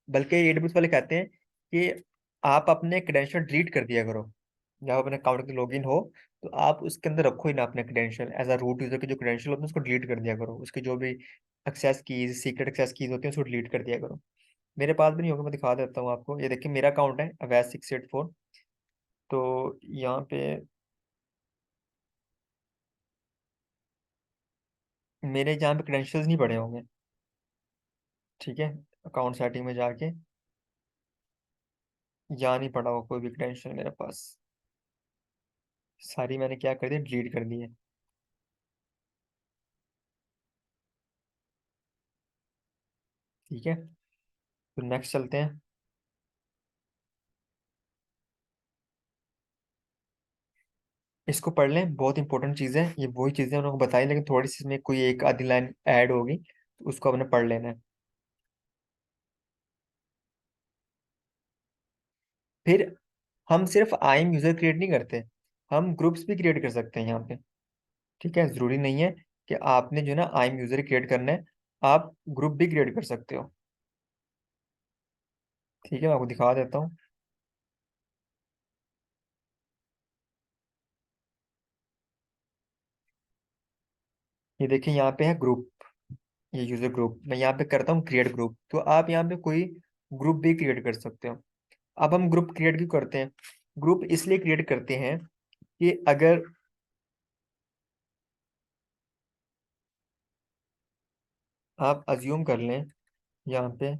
बल्कि AWS वाले कहते हैं कि आप अपने क्रेडेंशियल डिलीट कर दिया करो। जब अपने अकाउंट के लॉगिन हो, तो आप उसके अंदर रखो ही ना अपने credential, as a root user के जो क्रेडेंशियल होते हैं उसको डिलीट कर दिया करो, उसके जो भी access keys, secret access keys होती हैं उसको डिलीट कर दिया करो। मेरे पास भी नहीं होगा, मैं दिखा देता हूँ आपको। ये देखिए मेरा अकाउंट है अवैस684। तो यहाँ पे मेरे जहाँ पे क्रेडेंशियल्स नहीं पड़े होंगे। ठीक है, अकाउंट सेटिंग में जाके, यहाँ नहीं पड़ा हो कोई भी क्रेडेंशियल मेरे पास, सारी मैंने क्या कर दी, डिलीट कर दी है। ठीक है, तो नेक्स्ट चलते हैं। इसको पढ़ लें, बहुत इंपॉर्टेंट चीज़ है ये, वही चीज़ें उन्होंने बताई, लेकिन थोड़ी सी इसमें कोई एक आधी लाइन ऐड होगी, तो उसको आपने पढ़ लेना है। फिर हम सिर्फ IAM यूजर क्रिएट नहीं करते, हम ग्रुप्स भी क्रिएट कर सकते हैं यहाँ पे। ठीक है, जरूरी नहीं है कि आपने जो है ना IAM यूजर क्रिएट करना है, आप ग्रुप भी क्रिएट कर सकते हो। ठीक है, मैं आपको दिखा देता हूँ। ये देखिए यहाँ पे है ग्रुप, ये यूजर ग्रुप, मैं यहाँ पे करता हूँ क्रिएट ग्रुप, तो आप यहाँ पे कोई ग्रुप भी क्रिएट कर सकते हो। अब हम ग्रुप क्रिएट क्यों करते हैं? ग्रुप इसलिए क्रिएट करते हैं कि अगर आप अज्यूम कर लें यहाँ पे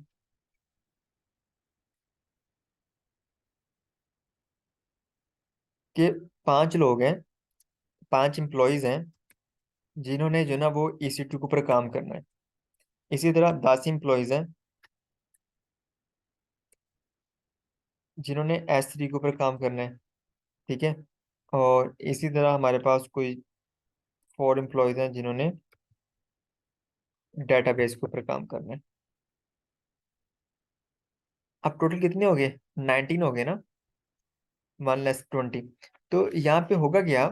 कि 5 लोग हैं, 5 एम्प्लॉयज हैं, जिन्होंने जो ना वो EC2 के ऊपर काम करना है। इसी तरह 10 एम्प्लॉयज हैं जिन्होंने S3 के ऊपर काम करना है। ठीक है, और इसी तरह हमारे पास कोई 4 एम्प्लॉयज हैं जिन्होंने डेटाबेस के ऊपर काम करना है। अब टोटल कितने हो गए? 19 हो गए ना, 1 लेस 20। तो यहाँ पे होगा क्या?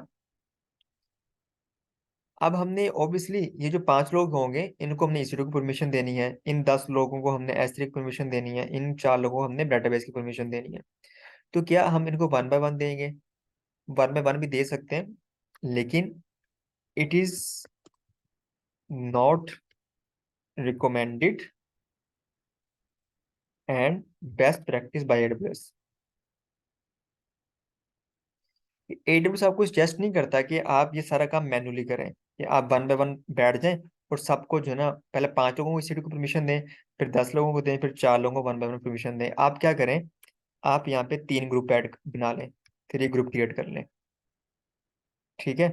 अब हमने ऑब्वियसली ये जो 5 लोग होंगे इनको हमने EC2 की परमिशन देनी है, इन 10 लोगों को हमने S3 की परमिशन देनी है, इन 4 लोगों को हमने डेटाबेस की परमिशन देनी है। तो क्या हम इनको 1 बाय 1 देंगे? 1 बाय 1 भी दे सकते हैं, लेकिन it is not recommended and best practice by AWS। AWS आपको सजेस्ट नहीं करता कि आप ये सारा काम मैन्युअली करें, कि आप 1 बाय 1 बैठ जाएं और सबको जो है ना, पहले 5 लोगों को EC2 की परमिशन दें, फिर 10 लोगों को दें, फिर 4 लोगों को 1 बाय 1 परमिशन दें। आप क्या करें, आप यहाँ पे 3 ग्रुप ऐड बना लें, 3 ग्रुप क्रिएट कर लें। ठीक है,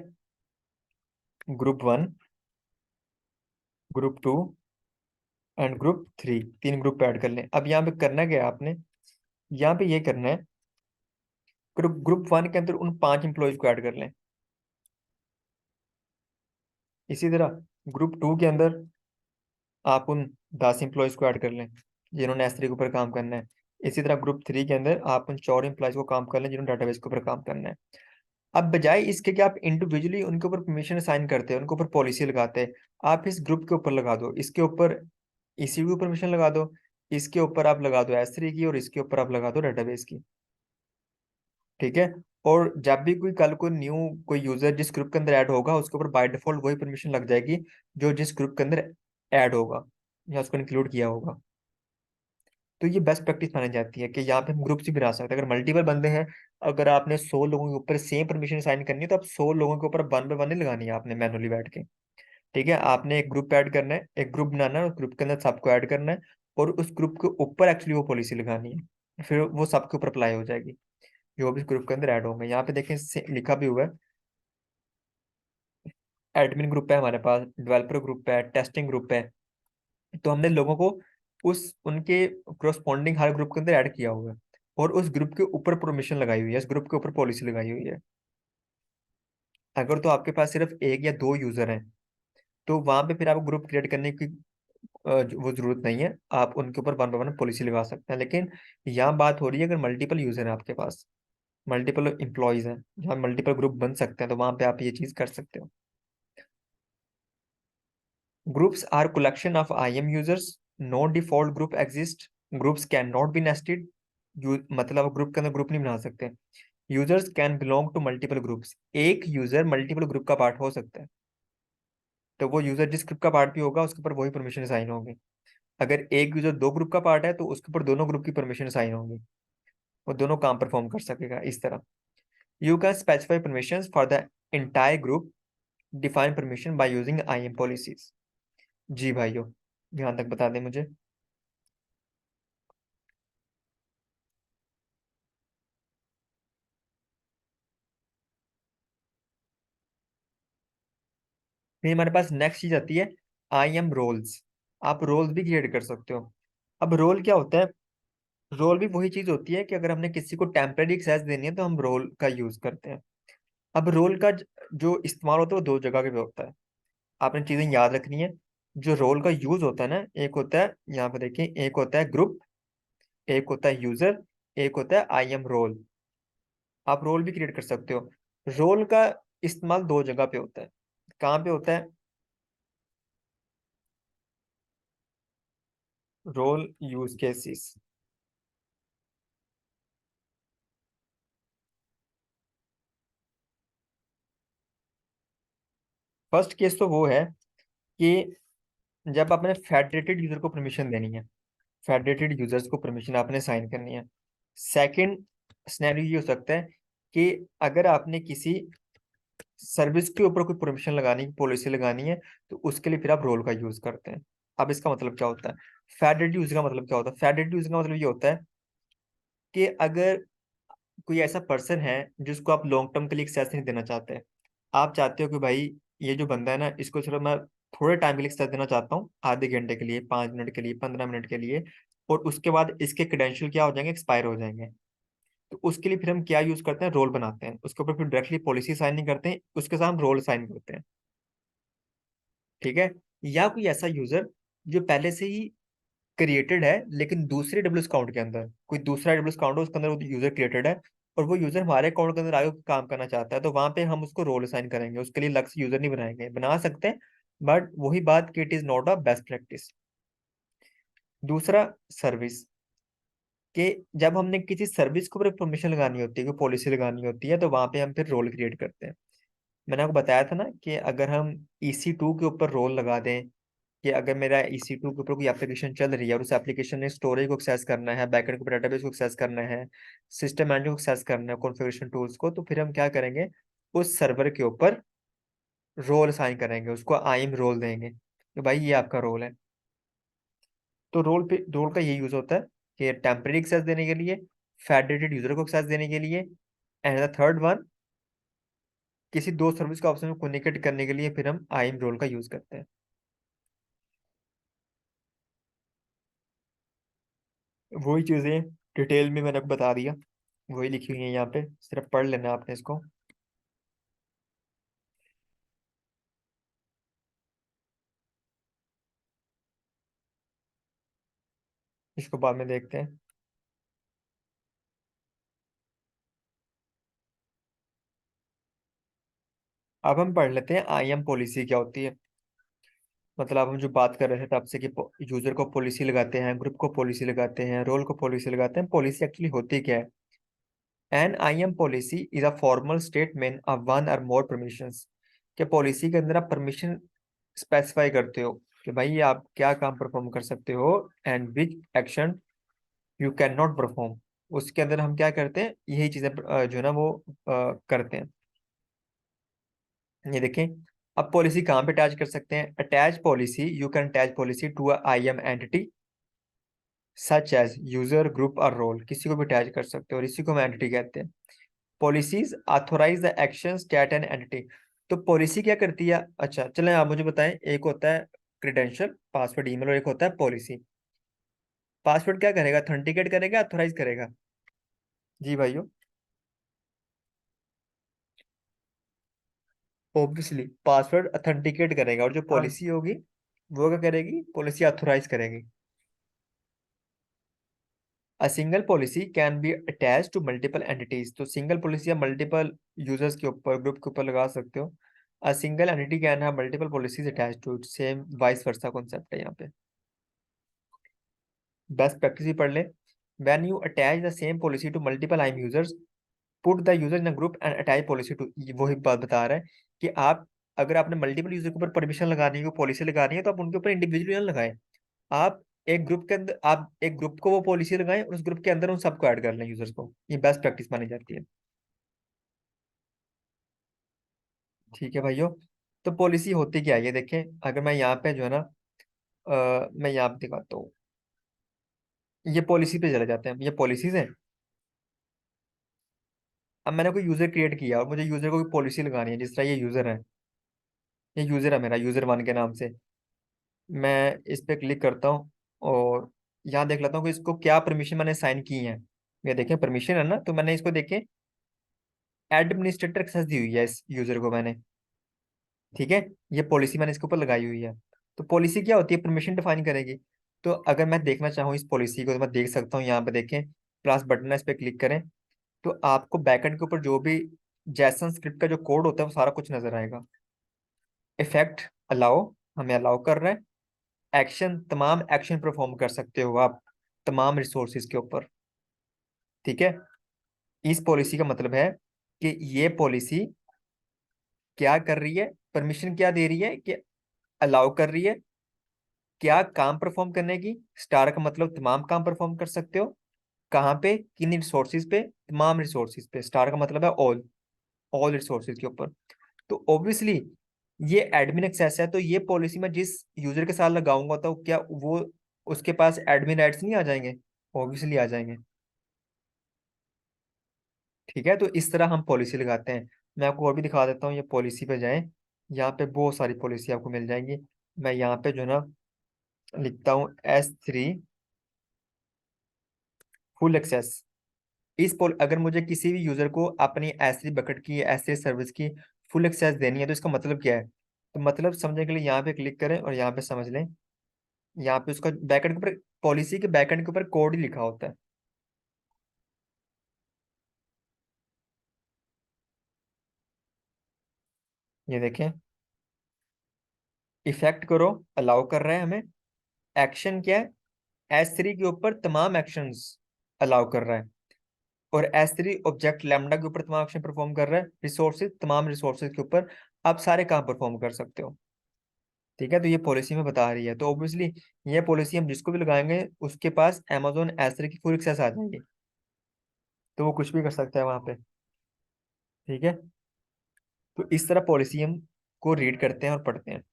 group 1, group 2 and group 3, 3 group add कर लें। अब यहाँ पे करना क्या है आपने, यहाँ पे ये करना है, ग्रुप 1 के अंदर उन 5 एम्प्लॉयज को ऐड कर लें। इसी तरह ग्रुप 2 के अंदर आप उन 10 एम्प्लॉयज को ऐड कर लें जिन्होंने S3 के ऊपर काम करना है। इसी तरह ग्रुप 3 के अंदर आप उन 4 एम्प्लॉयज को काम कर लें जिन्होंने डाटाबेस के ऊपर काम करना है। अब बजाय इसके कि आप इंडिविजुअली उनके ऊपर परमिशन असाइन करते हैं, उनके ऊपर पॉलिसी लगाते हैं, आप इस ग्रुप के ऊपर लगा दो, इसके ऊपर EC2 की परमिशन लगा दो, इसके ऊपर आप लगा दो S3 की, और इसके ऊपर आप लगा दो डाटाबेस की। ठीक है, और जब भी कोई कल को न्यू कोई यूजर जिस ग्रुप के अंदर ऐड होगा, उसके ऊपर बाय डिफॉल्ट वही परमिशन लग जाएगी जो जिस ग्रुप के अंदर ऐड होगा या उसको इंक्लूड किया होगा। तो ये बेस्ट प्रैक्टिस मानी जाती है कि यहाँ पे हम ग्रुप से भी बना सकते हैं। अगर मल्टीपल बंदे हैं, अगर आपने 100 लोगों के ऊपर सेम परमिशन साइन करनी है, तो आप 100 लोगों के ऊपर 1 बाय 1 नहीं लगानी है आपने मैनुअली बैठ के। ठीक है, आपने एक ग्रुप ऐड करना है, एक ग्रुप बनाना है, उस ग्रुप के अंदर सबको ऐड करना है, और उस ग्रुप के ऊपर एक्चुअली वो पॉलिसी लगानी है, फिर वो सबके ऊपर अप्लाई हो जाएगी जो भी इस ग्रुप के अंदर ऐड होंगे। यहाँ पे देखें लिखा भी हुआ है, एडमिन ग्रुप है हमारे पास, डेवलपर ग्रुप है, टेस्टिंग ग्रुप है। तो हमने लोगों को उस उनके क्रोस्पॉन्डिंग हर ग्रुप के अंदर ऐड किया हुआ है, और उस ग्रुप के ऊपर परमिशन लगाई हुई है, उस ग्रुप के ऊपर पॉलिसी लगाई हुई है। अगर तो आपके पास सिर्फ 1 या 2 यूजर हैं, तो वहां पे फिर आपको ग्रुप क्रिएट करने की वो जरूरत नहीं है, आप उनके ऊपर 1 बाय 1 पॉलिसी लगा सकते हैं। लेकिन यहाँ बात हो रही है अगर मल्टीपल यूजर है आपके पास, मल्टीपल एम्प्लॉयज हैं, जहाँ मल्टीपल ग्रुप बन सकते हैं, तो वहां पे आप ये चीज कर सकते हो। Groups are collection of IAM users, no default group exist, groups can not be nested. मतलब ग्रुप के अंदर ग्रुप नहीं बना सकते। Users can belong to multiple groups, एक यूजर मल्टीपल ग्रुप का पार्ट हो सकता है, तो वो यूजर जिस ग्रुप का पार्ट भी होगा उसके ऊपर वही परमिशन साइन होगी। अगर एक यूजर 2 ग्रुप का पार्ट है, तो उसके ऊपर दोनों ग्रुप की परमिशन साइन होगी, वो दोनों काम परफॉर्म कर सकेगा। इस तरह you can specify permission for the entire group, define permission by using IAM policies. जी भाइयों, यहाँ तक बता दें मुझे। फिर हमारे पास नेक्स्ट चीज आती है IAM रोल्स। आप रोल्स भी क्रिएट कर सकते हो। अब रोल क्या होता है, रोल भी वही चीज होती है कि अगर हमने किसी को टेम्परेरी एक्सेस देनी है तो हम रोल का यूज करते हैं। अब रोल का जो इस्तेमाल होता है वो 2 जगह पे होता है, आपने चीजें याद रखनी है। जो रोल का यूज होता है ना, एक होता है यहाँ पे देखिए, एक होता है ग्रुप, एक होता है यूजर, एक होता है IAM रोल। आप रोल भी क्रिएट कर सकते हो। रोल का इस्तेमाल 2 जगह पे होता है। कहाँ पे होता है, role use cases. First case तो वो है कि जब आपने फेडरेटेड यूजर को परमिशन देनी है, फेडरेटेड यूजर्स को परमिशन आपने साइन करनी है। सेकंड सिनेरियो ये हो सकता है कि अगर आपने किसी सर्विस के ऊपर कोई परमिशन लगानी, पॉलिसी लगानी है, तो उसके लिए फिर आप रोल का यूज करते हैं। अब इसका मतलब क्या होता है, फेडरेटेड यूजर का मतलब क्या होता है, फेडरेटेड यूजर का मतलब ये होता है कि अगर कोई ऐसा पर्सन है जिसको आप लॉन्ग टर्म के लिए एक्सेस नहीं देना चाहते, आप चाहते हो कि भाई ये जो बंदा है ना, इसको चलो मैं थोड़े टाइम के लिए एक्सेस देना चाहता हूँ, आधे घंटे के लिए, 5 मिनट के लिए, 15 मिनट के लिए, और उसके बाद इसके क्रेडेंशियल क्या हो जाएंगे, एक्सपायर हो जाएंगे। तो उसके लिए फिर हम क्या यूज करते हैं, रोल बनाते हैं, उसके ऊपर फिर डायरेक्टली पॉलिसी साइन नहीं करते हैं, उसके साथ हम रोल साइन करते हैं। ठीक है, या कोई ऐसा यूजर जो पहले से ही क्रिएटेड है लेकिन दूसरे AWS अकाउंट के अंदर, कोई दूसरा AWS अकाउंट है उसके अंदर वो यूजर क्रिएटेड है, और वो यूजर हमारे अकाउंट के अंदर आगे काम करना चाहता है, तो वहां पे हम उसको रोल असाइन करेंगे, उसके लिए अलग से यूजर नहीं बनाएंगे, बना सकते हैं बट वही बात कि it is not a best practice. दूसरा, सर्विस के जब हमने किसी सर्विस के ऊपर परमिशन लगानी होती है, कोई पॉलिसी लगानी होती है, तो वहां पे हम फिर रोल क्रिएट करते हैं। मैंने आपको बताया था ना कि अगर हम EC2 के ऊपर रोल लगा दें, कि अगर मेरा EC2 के ऊपर कोई एप्लीकेशन चल रही है और उस एप्लीकेशन ने स्टोरेज को एक्सेस करना है, बैकएंड को, डेटाबेस को एक्सेस करना है, सिस्टम मैनेजर को एक्सेस करना है, कॉन्फ़िगरेशन टूल्स को, तो फिर हम क्या करेंगे, उस सर्वर के ऊपर रोल असाइन करेंगे, उसको आईएम रोल देंगे कि भाई ये आपका रोल है। तो रोल का ये यूज होता है कि टेम्परेरी एक्सेस देने के लिए, फेडरेटेड यूजर को एक्सेस देने के लिए, एंड द थर्ड वन, किसी दो सर्विस को आपस में कम्युनिकेट करने के लिए फिर हम आईएम रोल का यूज करते हैं। वही चीजें डिटेल में मैंने आपको बता दिया, वही लिखी हुई है यहाँ पे, सिर्फ पढ़ लेना आपने इसको। इसको बाद में देखते हैं। अब हम पढ़ लेते हैं आईएम पॉलिसी क्या होती है। मतलब हम जो बात कर रहे थे तब से कि यूजर को पॉलिसी लगाते हैं, ग्रुप को पॉलिसी लगाते हैं, रोल को पॉलिसी लगाते हैं, पॉलिसी एक्चुअली होती क्या है। An IAM policy is a formal statement of one or more permissions. कि पॉलिसी के अंदर आप परमिशन स्पेसिफाई करते हो कि भाई ये आप क्या काम परफॉर्म कर सकते हो, and which action you can not perform. उसके अंदर हम क्या करते हैं, यही चीजें जो है ना वो करते हैं। ये देखें, अब पॉलिसी कहाँ पे अटैच कर सकते हैं। Attach policy, you can attach policy to a IAM entity such as user, group or role, किसी को भी अटैच कर सकते हो, और इसी को हम एंटिटी कहते हैं। Policies authorize the actions that an entity. तो पॉलिसी क्या करती है, अच्छा चलें आप मुझे बताएं, एक होता है क्रेडेंशियल, पासवर्ड, ईमेल, और एक होता है पॉलिसी। पासवर्ड क्या करेगा, ऑथेंटिकेट करेगा, ऑथोराइज करेगा। जी भाइयों, ऑब्वियसली पासवर्ड ऑथेंटिकेट करेगा, और जो और पॉलिसी होगी वो क्या करेगी, पॉलिसी ऑथोराइज करेगी। A single policy can be attach to multiple entities. तो सिंगल पॉलिसी आप मल्टीपल यूजर्स के ऊपर, ग्रुप के ऊपर लगा सकते हो। A single entity can have multiple policies attach to it, same vice versa concept है यहाँ पे। बेस्ट प्रैक्टिस भी पढ़ ले। When you attach the same policy to multiple IAM users, put the user in a group and attach policy to, वही बात बता रहा है कि आप, अगर आपने मल्टीपल यूजर के ऊपर परमिशन लगानी है, पॉलिसी लगानी है, तो आप उनके ऊपर इंडिविजुअली ना लगाएं। आप एक ग्रुप के अंदर, आप एक ग्रुप को वो पॉलिसी लगाएं, और उस ग्रुप के अंदर उन सबको ऐड कर लें यूजर्स को। ये बेस्ट प्रैक्टिस मानी जाती है। ठीक है भाइयों, तो पॉलिसी होती क्या है ये देखें। अगर मैं यहाँ पे जो है ना, मैं यहाँ पे दिखाता हूँ, ये पॉलिसी पे चले जाते हैं, ये पॉलिसीज हैं। अब मैंने कोई यूजर क्रिएट किया और मुझे यूजर को कोई पॉलिसी लगानी है, जिस तरह ये यूजर है, ये यूजर है मेरा, यूजर वन के नाम से। मैं इस पे क्लिक करता हूँ और यहाँ देख लेता हूँ कि इसको क्या परमिशन मैंने साइन की है। ये देखें परमिशन है ना, तो मैंने इसको देखें एडमिनिस्ट्रेटर एक्सेस दी हुई है इस यूजर को मैंने। ठीक है, ये पॉलिसी मैंने इसके ऊपर लगाई हुई है। तो पॉलिसी क्या होती है, परमिशन डिफाइन करेगी। तो अगर मैं देखना चाहूँ इस पॉलिसी को, तो मैं देख सकता हूँ, यहाँ पे देखें प्लस बटन है, इस पर क्लिक करें, तो आपको बैकएंड के ऊपर जो भी जैसन स्क्रिप्ट का जो कोड होता है वो सारा कुछ नजर आएगा। इफेक्ट, अलाउ, हमें अलाउ कर रहे हैं। एक्शन, तमाम एक्शन परफॉर्म कर सकते हो आप तमाम रिसोर्सेज के ऊपर। ठीक है, इस पॉलिसी का मतलब है कि ये पॉलिसी क्या कर रही है, परमिशन क्या दे रही है, कि अलाउ कर रही है क्या काम परफॉर्म करने की। स्टार का मतलब तमाम काम परफॉर्म कर सकते हो। कहाँ पे, किन रिसोर्सेज पे, तमाम रिसोर्सेज पे। स्टार का मतलब है ऑल, ऑल रिसोर्सेज के ऊपर। तो ऑब्वियसली ये एडमिन एक्सेस है, तो ये पॉलिसी मैं जिस यूजर के साथ लगाऊंगा तो क्या वो, उसके पास एडमिन राइट्स नहीं आ जाएंगे, ऑब्वियसली आ जाएंगे। ठीक है, तो इस तरह हम पॉलिसी लगाते हैं। मैं आपको और भी दिखा देता हूँ, ये पॉलिसी पे जाएं, यहाँ पे बहुत सारी पॉलिसी आपको मिल जाएंगी। मैं यहाँ पे जो है ना लिखता हूँ S3 फुल एक्सेस। अगर मुझे किसी भी यूजर को अपनी S3 बकेट की, S3 सर्विस की फुल एक्सेस देनी है, तो इसका मतलब क्या है। तो मतलब समझने के लिए यहाँ पे क्लिक करें और यहाँ पे समझ लें, यहाँ पे उसका बैकएंड के ऊपर, पॉलिसी के बैकएंड के ऊपर कोड ही लिखा होता है। ये देखें, इफेक्ट करो, अलाउ कर रहा है हमें। एक्शन क्या है, S3 के ऊपर तमाम एक्शंस अलाउ कर रहा है। और S3 ऑब्जेक्ट लैम्डा के ऊपर तमाम एक्शन परफॉर्म कर रहा है। रिसोर्सेज, तमाम रिसोर्सेज के ऊपर आप सारे काम परफॉर्म कर सकते हो। ठीक है, तो ये पॉलिसी में बता रही है, तो ऑब्वियसली ये पॉलिसी हम जिसको भी लगाएंगे उसके पास Amazon S3 की फुल एक्सेस आ जाएगी, तो वो कुछ भी कर सकता है वहां पे। ठीक है, तो इस तरह पॉलिसी हम को रीड करते हैं और पढ़ते हैं।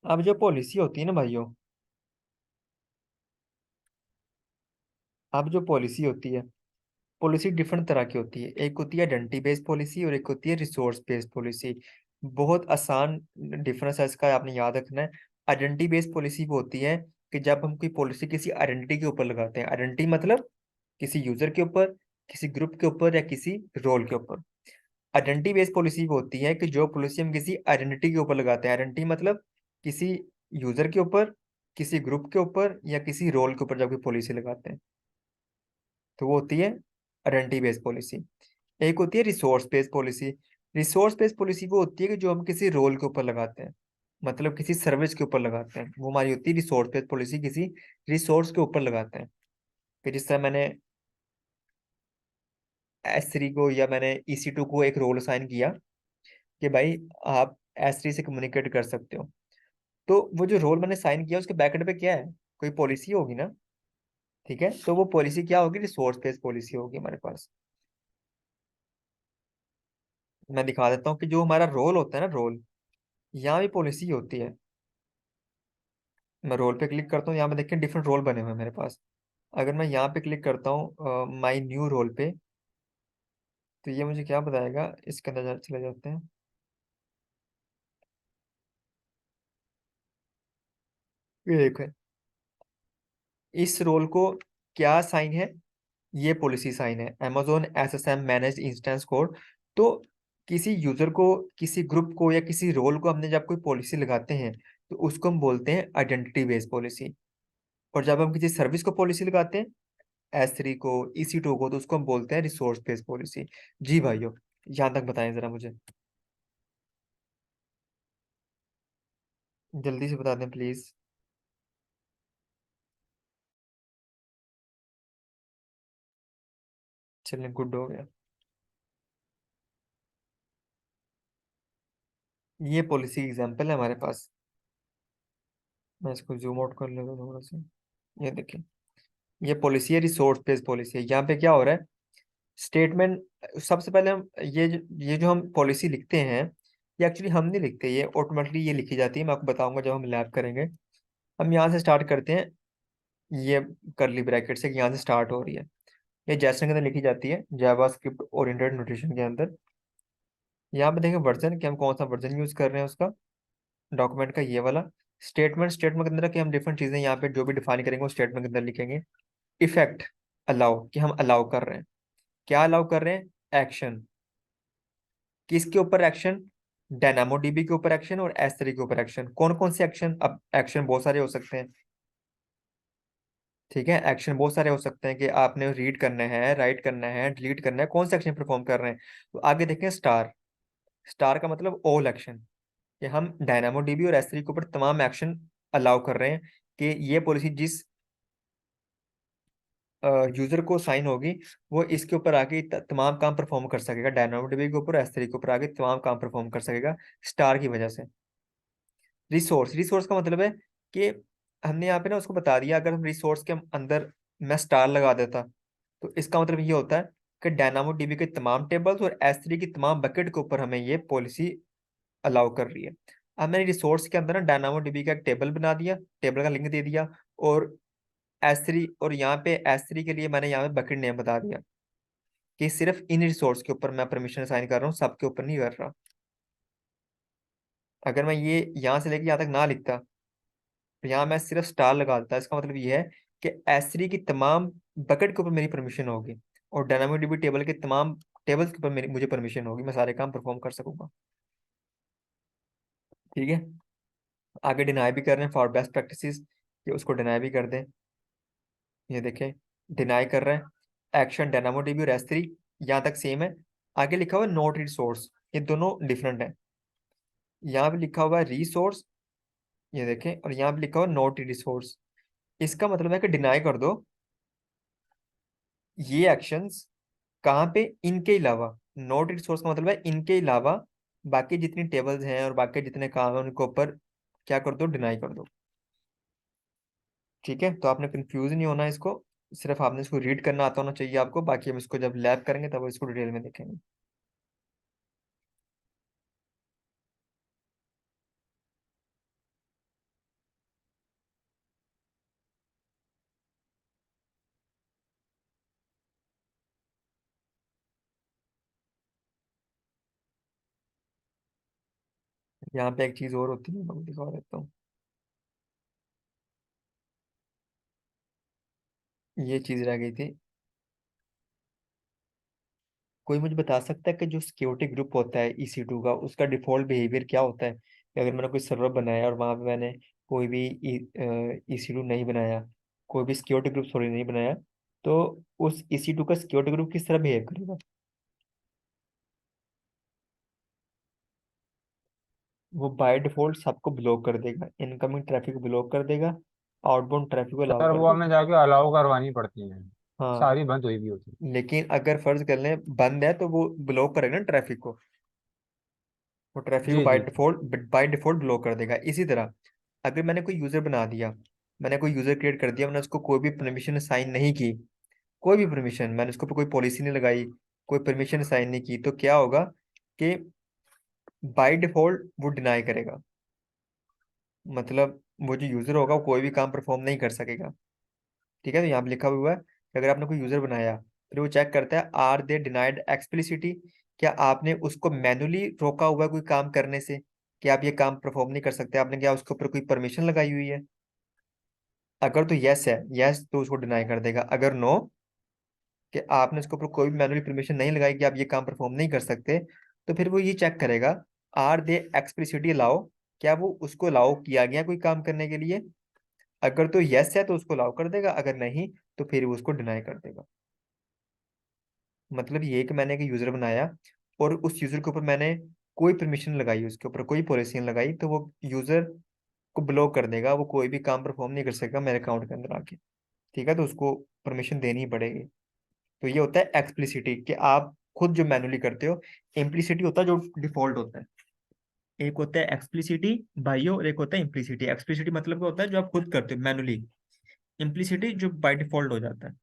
अब जो पॉलिसी होती है ना भाइयों, अब जो पॉलिसी होती है, पॉलिसी डिफरेंट तरह की होती है। एक होती है आइडेंटिटी बेस्ड पॉलिसी और एक होती है रिसोर्स बेस्ड पॉलिसी। बहुत आसान डिफरेंस है इसका, आपने याद रखना है। आइडेंटिटी बेस्ड पॉलिसी वो होती है कि जब हम कोई पॉलिसी किसी आइडेंटिटी के ऊपर लगाते हैं। आइडेंटिटी मतलब किसी यूजर के ऊपर, किसी ग्रुप के ऊपर या किसी रोल के ऊपर। आइडेंटिटी बेस्ड पॉलिसी वो होती है कि जो पॉलिसी हम किसी आइडेंटिटी के ऊपर लगाते हैं। आइडेंटिटी मतलब किसी यूजर के ऊपर, किसी ग्रुप के ऊपर या किसी रोल के ऊपर जब कोई पॉलिसी लगाते हैं, तो वो होती है आइडेंटिटी बेस्ड पॉलिसी। एक होती है resource based policy. Resource based policy वो होती है कि जो हम किसी रोल के ऊपर लगाते हैं, मतलब किसी सर्विस के ऊपर लगाते हैं, वो हमारी होती है रिसोर्स बेस्ड पॉलिसी, किसी रिसोर्स के ऊपर लगाते हैं। फिर जिस तरह मैंने S3 को या मैंने EC2 को एक रोल असाइन किया कि भाई आप S3 से कम्युनिकेट कर सकते हो, तो वो जो रोल मैंने साइन किया उसके बैकएंड पे क्या है, कोई पॉलिसी होगी ना। ठीक है, तो वो पॉलिसी क्या होगी, रिसोर्स बेस्ड पॉलिसी होगी हमारे पास। मैं दिखा देता हूँ कि जो हमारा रोल होता है ना, रोल, यहाँ भी पॉलिसी होती है। मैं रोल पे क्लिक करता हूँ, यहाँ पे देखिए डिफरेंट रोल बने हुए हैं मेरे पास। अगर मैं यहाँ पे क्लिक करता हूँ माई न्यू रोल पे, तो ये मुझे क्या बताएगा, इसके अंदर चले जाते हैं। ये देखो, इस रोल को क्या साइन है, ये पॉलिसी साइन है, Amazon SSM manage instance code. तो किसी यूजर को, किसी ग्रुप को या किसी रोल को हमने जब कोई पॉलिसी लगाते हैं तो उसको हम बोलते हैं आइडेंटिटी बेस्ड पॉलिसी। और जब हम किसी सर्विस को पॉलिसी लगाते हैं, S3 को, EC2 को, तो उसको हम बोलते हैं रिसोर्स बेस्ड पॉलिसी। जी भाइयों, यहाँ तक बताएं जरा मुझे, जल्दी से बता दें प्लीज। चलिए, गुड हो गया। ये पॉलिसी एग्जांपल है हमारे पास। मैं इसको जूम आउट कर लेता हूँ थोड़ा सा। ये देखिए, ये पॉलिसी है, रिसोर्स बेस्ड पॉलिसी है। यहाँ पे क्या हो रहा है, स्टेटमेंट, सबसे पहले हम ये जो हम पॉलिसी लिखते हैं, ये एक्चुअली हम नहीं लिखते, ये ऑटोमेटिकली ये लिखी जाती है। मैं आपको बताऊंगा जब हम लैब करेंगे। हम यहाँ से स्टार्ट करते हैं, ये करली ब्रैकेट से यहाँ से स्टार्ट हो रही है। ये जैसन के अंदर लिखी जाती है, जावास्क्रिप्ट ओरिएंटेड नोटेशन के अंदर। यहाँ पे देखें वर्जन, कि हम कौन सा वर्जन यूज कर रहे हैं उसका, डॉक्यूमेंट का ये वाला। स्टेटमेंट, स्टेटमेंट के अंदर कि हम डिफरेंट चीजें यहाँ पे जो भी डिफाइन करेंगे वो स्टेटमेंट के अंदर लिखेंगे। इफेक्ट, अलाउ, कि हम अलाउ कर रहे हैं। क्या अलाउ कर रहे हैं, एक्शन। किसके ऊपर एक्शन, डायनामो डीबी के ऊपर एक्शन और S3 के ऊपर एक्शन। कौन कौन से एक्शन, अब एक्शन बहुत सारे हो सकते हैं। ठीक है, एक्शन बहुत सारे हो सकते हैं कि आपने रीड करना है, राइट करना है, डिलीट करना है, कौन सा एक्शन परफॉर्म कर रहे हैं। तो आगे देखें स्टार। स्टार का मतलब ऑल एक्शन, कि हम डायनामो डीबी और S3 के ऊपर तमाम एक्शन अलाउ कर रहे हैं, कि ये पॉलिसी जिस यूजर को साइन होगी वो इसके ऊपर आके तमाम काम परफॉर्म कर सकेगा। डायनामोडीबी के ऊपर, S3 के ऊपर आके तमाम काम परफॉर्म कर सकेगा स्टार की वजह से। रिसोर्स, रिसोर्स का मतलब है कि हमने यहाँ पे ना उसको बता दिया, अगर हम रिसोर्स के अंदर मैं स्टार लगा देता, तो इसका मतलब ये होता है कि डायनामोडीबी के तमाम टेबल्स और S3 की तमाम बकेट के ऊपर हमें ये पॉलिसी अलाउ कर रही है। अब मैंने रिसोर्स के अंदर ना डायनामोडीबी का एक टेबल बना दिया, टेबल का लिंक दे दिया, और S3, और यहाँ पे S3 के लिए मैंने यहाँ पे बकेट नेम बता दिया कि सिर्फ इन रिसोर्स के ऊपर मैं परमिशन असाइन कर रहा हूँ, सबके ऊपर नहीं कर रहा। अगर मैं ये यहाँ से लेके यहाँ तक ना लिखता, तो यहाँ मैं सिर्फ स्टार लगा देता, इसका मतलब ये है कि S3 की तमाम बकेट के ऊपर मेरी परमिशन होगी, और डायनामोडीबी टेबल के तमाम टेबल्स के ऊपर मेरी मुझे परमिशन होगी, मैं सारे काम परफॉर्म कर सकूंगा। ठीक है, आगे डिनाई भी कर रहे हैं फॉर बेस्ट प्रैक्टिसेस, कि उसको डिनाई भी कर दें। ये देखें, डिनाई कर रहे हैं एक्शन डायनामोडीबी और S3, यहाँ तक सेम है। आगे लिखा हुआ है नोट रिसोर्स, ये दोनों डिफरेंट है। यहाँ पे लिखा हुआ है रिसोर्स, ये देखें, और यहाँ पे लिखा हुआ नॉट रिसोर्स। इसका मतलब है कि डिनाई कर दो ये एक्शंस कहाँ पे, इनके अलावा। नॉट रिसोर्स का मतलब है इनके अलावा बाकी जितनी टेबल्स हैं और बाकी जितने काम हैं उनके ऊपर क्या कर दो, डिनाई कर दो। ठीक है, तो आपने कंफ्यूज नहीं होना इसको, सिर्फ आपने इसको रीड करना आता होना चाहिए आपको। बाकी हम इसको जब लैब करेंगे तब इसको डिटेल में देखेंगे। यहाँ पे एक चीज और होती है, मैं दिखा देता हूँ। ये चीज रह गई थी। कोई मुझे बता सकता है कि जो सिक्योरिटी ग्रुप होता है EC2 का, उसका डिफॉल्ट बिहेवियर क्या होता है? कि अगर मैंने कोई सर्वर बनाया और वहां पे मैंने कोई भी EC2 नहीं बनाया, कोई भी सिक्योरिटी ग्रुप सॉरी नहीं बनाया, तो उस EC2 का सिक्योरिटी ग्रुप किस तरह बिहेव करेगा? वो बाय डिफॉल्ट सबको ब्लॉक कर देगा, इनकमिंग ट्रैफिक को ब्लॉक कर देगा, आउटबाउंड ट्रैफिक को अलाउ सर कर वो हमें देगा। जाके अलाउ करवानी पड़ती है, हाँ, सारी बंद हुई भी होती है। लेकिन अगर फर्ज कर लें बंद है तो वो ब्लॉक करेगा ना ट्रैफिक को, वो ट्रैफिक को जी जी। बाय डिफॉल्ट ब्लॉक कर देगा। इसी तरह अगर मैंने कोई यूजर बना दिया, मैंने कोई यूजर क्रिएट कर दिया, मैंने उसको कोई भी परमिशन साइन नहीं की, कोई भी परमिशन मैंने उसके ऊपर कोई पॉलिसी नहीं लगाई, कोई परमिशन साइन नहीं की, तो क्या होगा कि बाय डिफॉल्ट वो डिनाई करेगा। मतलब वो जो यूजर होगा वो कोई भी काम परफॉर्म नहीं कर सकेगा। ठीक है, तो यहाँ पे लिखा हुआ है कि अगर आपने कोई यूजर बनाया, फिर वो चेक करता है आर दे डिनाइड एक्सप्लिसिटी, क्या आपने उसको मैनुअली रोका हुआ है कोई काम करने से, कि आप ये काम परफॉर्म नहीं कर सकते, आपने क्या उसके ऊपर कोई परमिशन लगाई हुई है? अगर तो यस है, यस तो उसको डिनाई कर देगा। अगर नो, कि आपने उसके ऊपर कोई भी मैनुअली परमिशन नहीं लगाई कि आप ये काम परफॉर्म नहीं कर सकते, तो फिर वो ये चेक करेगा आर दे एक्सप्लिसिटली अलाउ, क्या वो उसको अलाउ किया गया कोई काम करने के लिए। अगर तो यस है तो उसको अलाउ कर देगा, अगर नहीं तो फिर वो उसको डिनाई कर देगा। मतलब ये कि मैंने एक यूजर बनाया और उस यूजर के ऊपर मैंने कोई परमिशन लगाई, उसके ऊपर कोई पॉलिसी लगाई, तो वो यूजर को ब्लॉक कर देगा, वो कोई भी काम परफॉर्म नहीं कर सकेगा मेरे अकाउंट के अंदर आके। ठीक है, तो उसको परमिशन देनी ही पड़ेगी। तो ये होता है एक्सप्लिसिटी, कि आप खुद जो मैनुअली करते हो। इम्प्लिसिटी होता है जो डिफॉल्ट होता है। एक होता है एक्सप्लिसिटी बायो, और एक होता है इम्प्लिसिटी। एक्सप्लिसिटी मतलब क्या होता है, जो आप खुद करते हो मैनुअली। इम्प्लिसिटी जो बाय डिफॉल्ट हो जाता है।